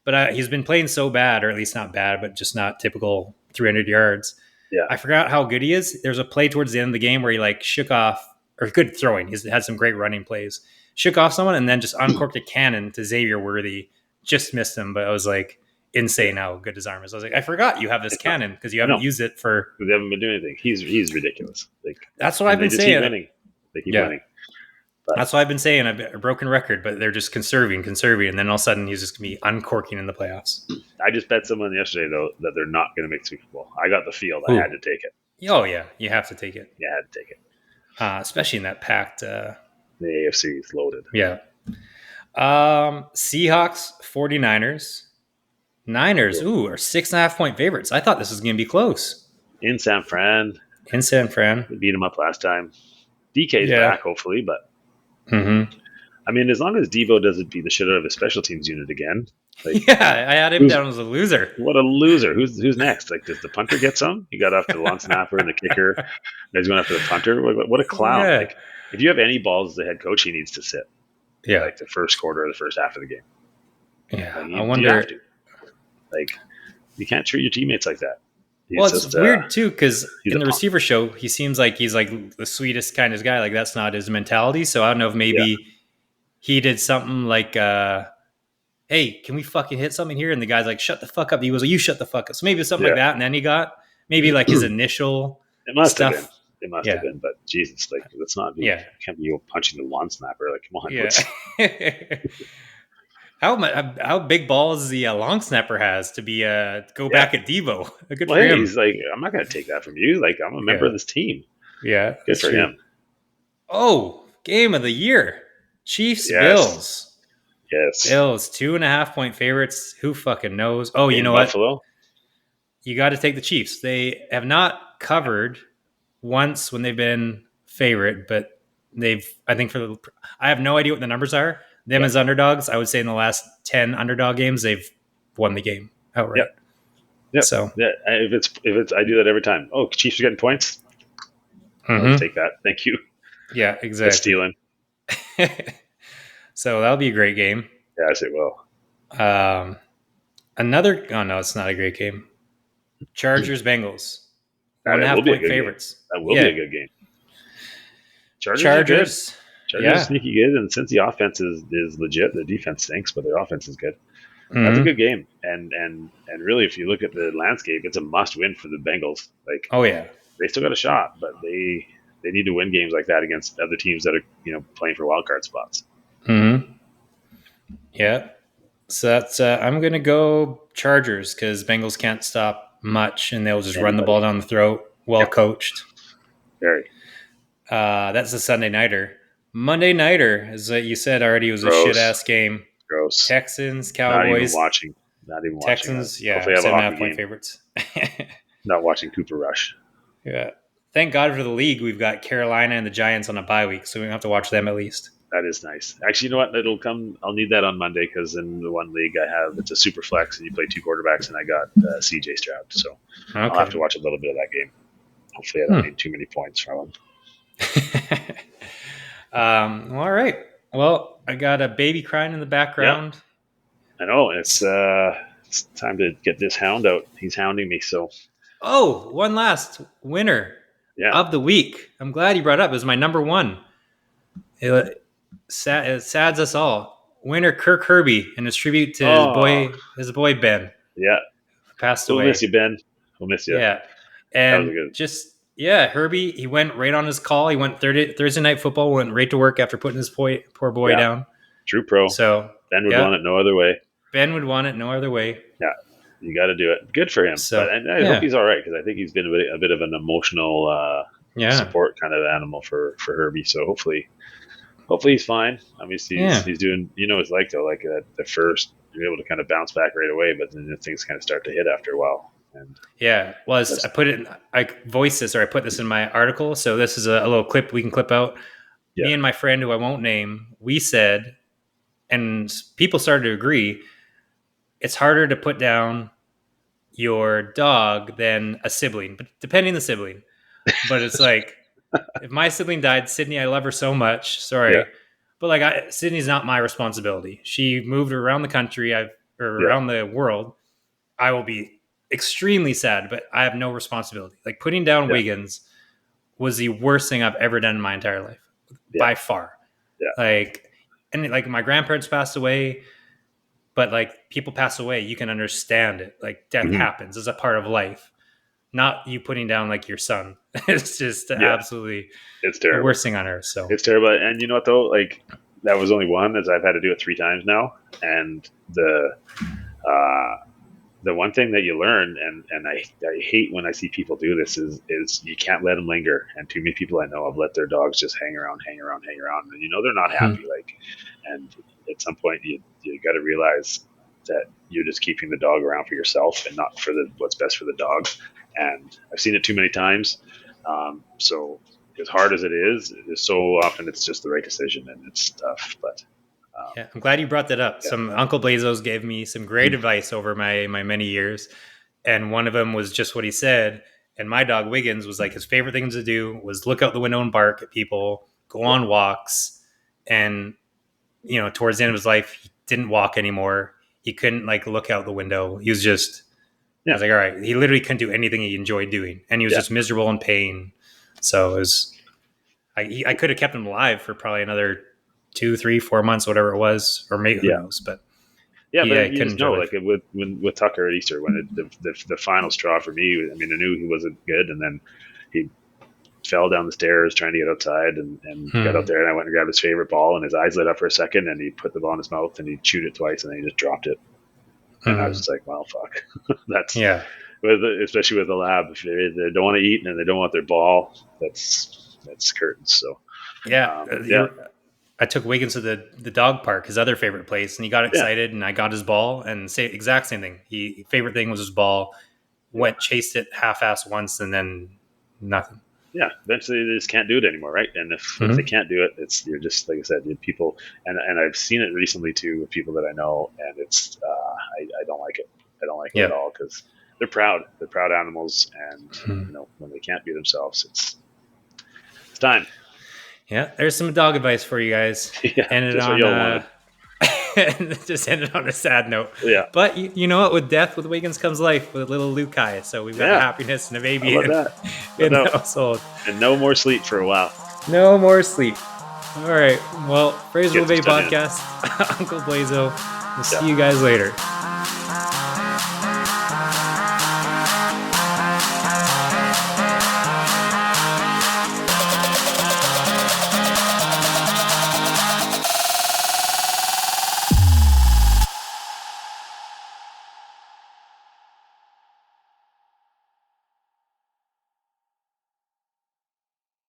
But he's been playing so bad, or at least not bad, but just not typical 300 yards. Yeah, I forgot how good he is. There's a play towards the end of the game where he shook off, or good throwing. He's had some great running plays. Shook off someone and then just uncorked a cannon to Xavier Worthy. Just missed him, but I was like, insane how good his arm is. I was like, I forgot you have this cannon because you haven't used it for. They haven't been doing anything. He's ridiculous. That's what I've been saying. They keep winning. But that's what I've been saying. A broken record, but they're just conserving, and then all of a sudden he's just gonna be uncorking in the playoffs. I just bet someone yesterday though that they're not going to make Super Bowl. I got the field. I had to take it. Oh yeah, you have to take it. Yeah, I had to take it. Especially in that packed. The AFC is loaded. Yeah. Seahawks, 49ers. Niners, are 6.5 point favorites. I thought this was going to be close. In San Fran. We beat them up last time. DK's back, hopefully, but I mean, as long as Devo doesn't beat the shit out of his special teams unit again. I had him down as a loser. What a loser. Who's next? Does the punter get some? He got after the long snapper and the kicker. Now he's going after the punter. What a clown. Yeah. If you have any balls as the head coach, he needs to sit. Yeah. The first quarter or the first half of the game. Yeah. I wonder. Like, you can't treat your teammates like that. Well, He's it's just weird too because he's in a the punk. receiver show, he seems like he's like the sweetest kind of guy. Like that's not his mentality. So I don't know if Yeah, maybe he did something like, "Hey, can we fucking hit something here?" And the guy's like, "Shut the fuck up." He was like, "You shut the fuck up." So maybe it was something like yeah. that. And then he got maybe like his initial It must have been. stuff. It must have Yeah, been. But Jesus, like, let's not be. yeah, Can't be you punching the lawn snapper. Like, come on, yeah. let's. How big balls the long snapper has to be go Yeah. back at Devo. Good Well, for hey, him. he's like, I'm not going to take that from you. Like, I'm a member Yeah, of this team. yeah, Good that's for true. him. Oh, game of the year. Chiefs Yes. Bills. Yes. Bills 2.5 point favorites. Who fucking knows? Oh, you In know what? Buffalo. You got to take the Chiefs. They have not covered once when they've been favorite, but they've. I think I have no idea what the numbers are. Them Yeah. as underdogs, I would say in the last 10 underdog games, they've won the game Yep. outright. Yep. So, Yeah. If it's, I do that every time. Oh, Chiefs are getting points. I'll just take that. Thank you. yeah, That's exactly. stealing. So that'll be a great game. Yes, it will. Um, oh no, it's not a great game. Chargers Bengals, one and a That will half be a point good game. favorites. That will be Yeah, a good game. Chargers are good. Chargers. Chargers are Yeah. sneaky good, and since the offense is legit, the defense stinks, but their offense is good. That's a Mm-hmm. good game, and really, if you look at the landscape, it's a must win for the Bengals. Like, Oh yeah. they still got a shot, but they need to win games like that against other teams that are playing for wild card spots. Mm-hmm. Yeah. So that's I'm gonna go Chargers because Bengals can't stop much and they'll just run the ball Anybody? down the throat. Well Yep. coached. Very That's a Sunday nighter. Monday nighter, as you said already, was a shit gross. ass game. Gross. Texans, Not even Cowboys. watching. Not even watching that. Texans, yeah, Hopefully, I have a seven and a hockey half point game. favorites. Not watching Cooper Rush. Yeah. Thank God for the league. We've got Carolina and the Giants on a bye week, so we don't have to watch them at least. That is nice. Actually, you know what? It'll come. I'll need that on Monday because in the one league I have, it's a super flex, and you play two quarterbacks, and I got CJ Stroud, so I'll have to watch a little bit of that game. Hopefully, I don't need too many points from him. All right. Well, I got a baby crying in the background. Yeah. I know it's time to get this hound out. He's hounding me, so. Oh, one last winner of the week. I'm glad you brought it up. It was my number one. It sads us all. Winner Kirk Herbie, and his tribute to his boy Ben. Yeah, passed away. We'll miss you, Ben. We'll miss you. Yeah, and Herbie. He went right on his call. He went Thursday night football. Went right to work after putting his poor boy down. True pro. So Ben would want it no other way. Ben would want it no other way. Yeah, you got to do it. Good for him. So, but I hope he's all right because I think he's been a bit of an emotional support kind of animal for Herbie. So hopefully he's fine. Obviously, he's doing. You know, it's like though. Like at first, you're able to kind of bounce back right away, but then things kind of start to hit after a while. And I voiced this or I put this in my article. So this is a little clip we can clip out. Yeah. Me and my friend who I won't name, we said, and people started to agree, it's harder to put down your dog than a sibling, but depending on the sibling. But it's like, if my sibling died, Sydney, I love her so much. Sorry. Yeah. But like Sydney's not my responsibility. She moved around the country around the world. I will be extremely sad, but I have no responsibility. Like putting down Wiggins was the worst thing I've ever done in my entire life by far. Yeah. Like my grandparents passed away, but like people pass away, you can understand it. Like death happens as a part of life, not you putting down like your son. It's just absolutely, it's terrible. The worst thing on earth. So it's terrible. And you know what though? Like that was only one, as I've had to do it 3 times now. And the one thing that you learn, and I hate when I see people do this, is you can't let them linger. And too many people I know have let their dogs just hang around, and they're not happy. Like, and at some point you got to realize that you're just keeping the dog around for yourself and not for what's best for the dog. And I've seen it too many times. So as hard as it is, so often it's just the right decision, and it's tough, but. I'm glad you brought that up. Yeah. Some Uncle Blaiso's gave me some great advice over my many years. And one of them was just what he said. And my dog Wiggins was like, his favorite things to do was look out the window and bark at people, go on walks. And, towards the end of his life, he didn't walk anymore. He couldn't like look out the window. He was just. Yeah. I was like, all right. He literally couldn't do anything he enjoyed doing, and he was just miserable in pain. So it was. I could have kept him alive for probably another 2, 3, 4 months, whatever it was, or maybe who knows. But but he you couldn't just know, enjoy like with Tucker at Easter, when the final straw for me, I mean, I knew he wasn't good, and then he fell down the stairs trying to get outside, and got out there, and I went and grabbed his favorite ball, and his eyes lit up for a second, and he put the ball in his mouth, and he chewed it twice, and then he just dropped it, and I was just like, well, fuck, that's especially with the lab, if they don't want to eat and they don't want their ball, that's curtains. So I took Wiggins to the dog park, his other favorite place, and he got excited, and I got his ball, and exact same thing. Favorite thing was his ball. Chased it half-assed once, and then nothing. Yeah, eventually they just can't do it anymore, right? And if they can't do it, you're just, like I said, people, and I've seen it recently too with people that I know, and it's I don't like it. I don't like it at all, because they're proud. They're proud animals, and when they can't be themselves, it's time. Yeah, there's some dog advice for you guys. Ended on just ended on a sad note. Yeah, but you know what? With death, with Wiggins comes life. With little Lukai, so we've got happiness and a baby in the household, and no more sleep for a while. No more sleep. All right. Well, Fraser Bay Podcast, Uncle Blaiso. We'll see you guys later.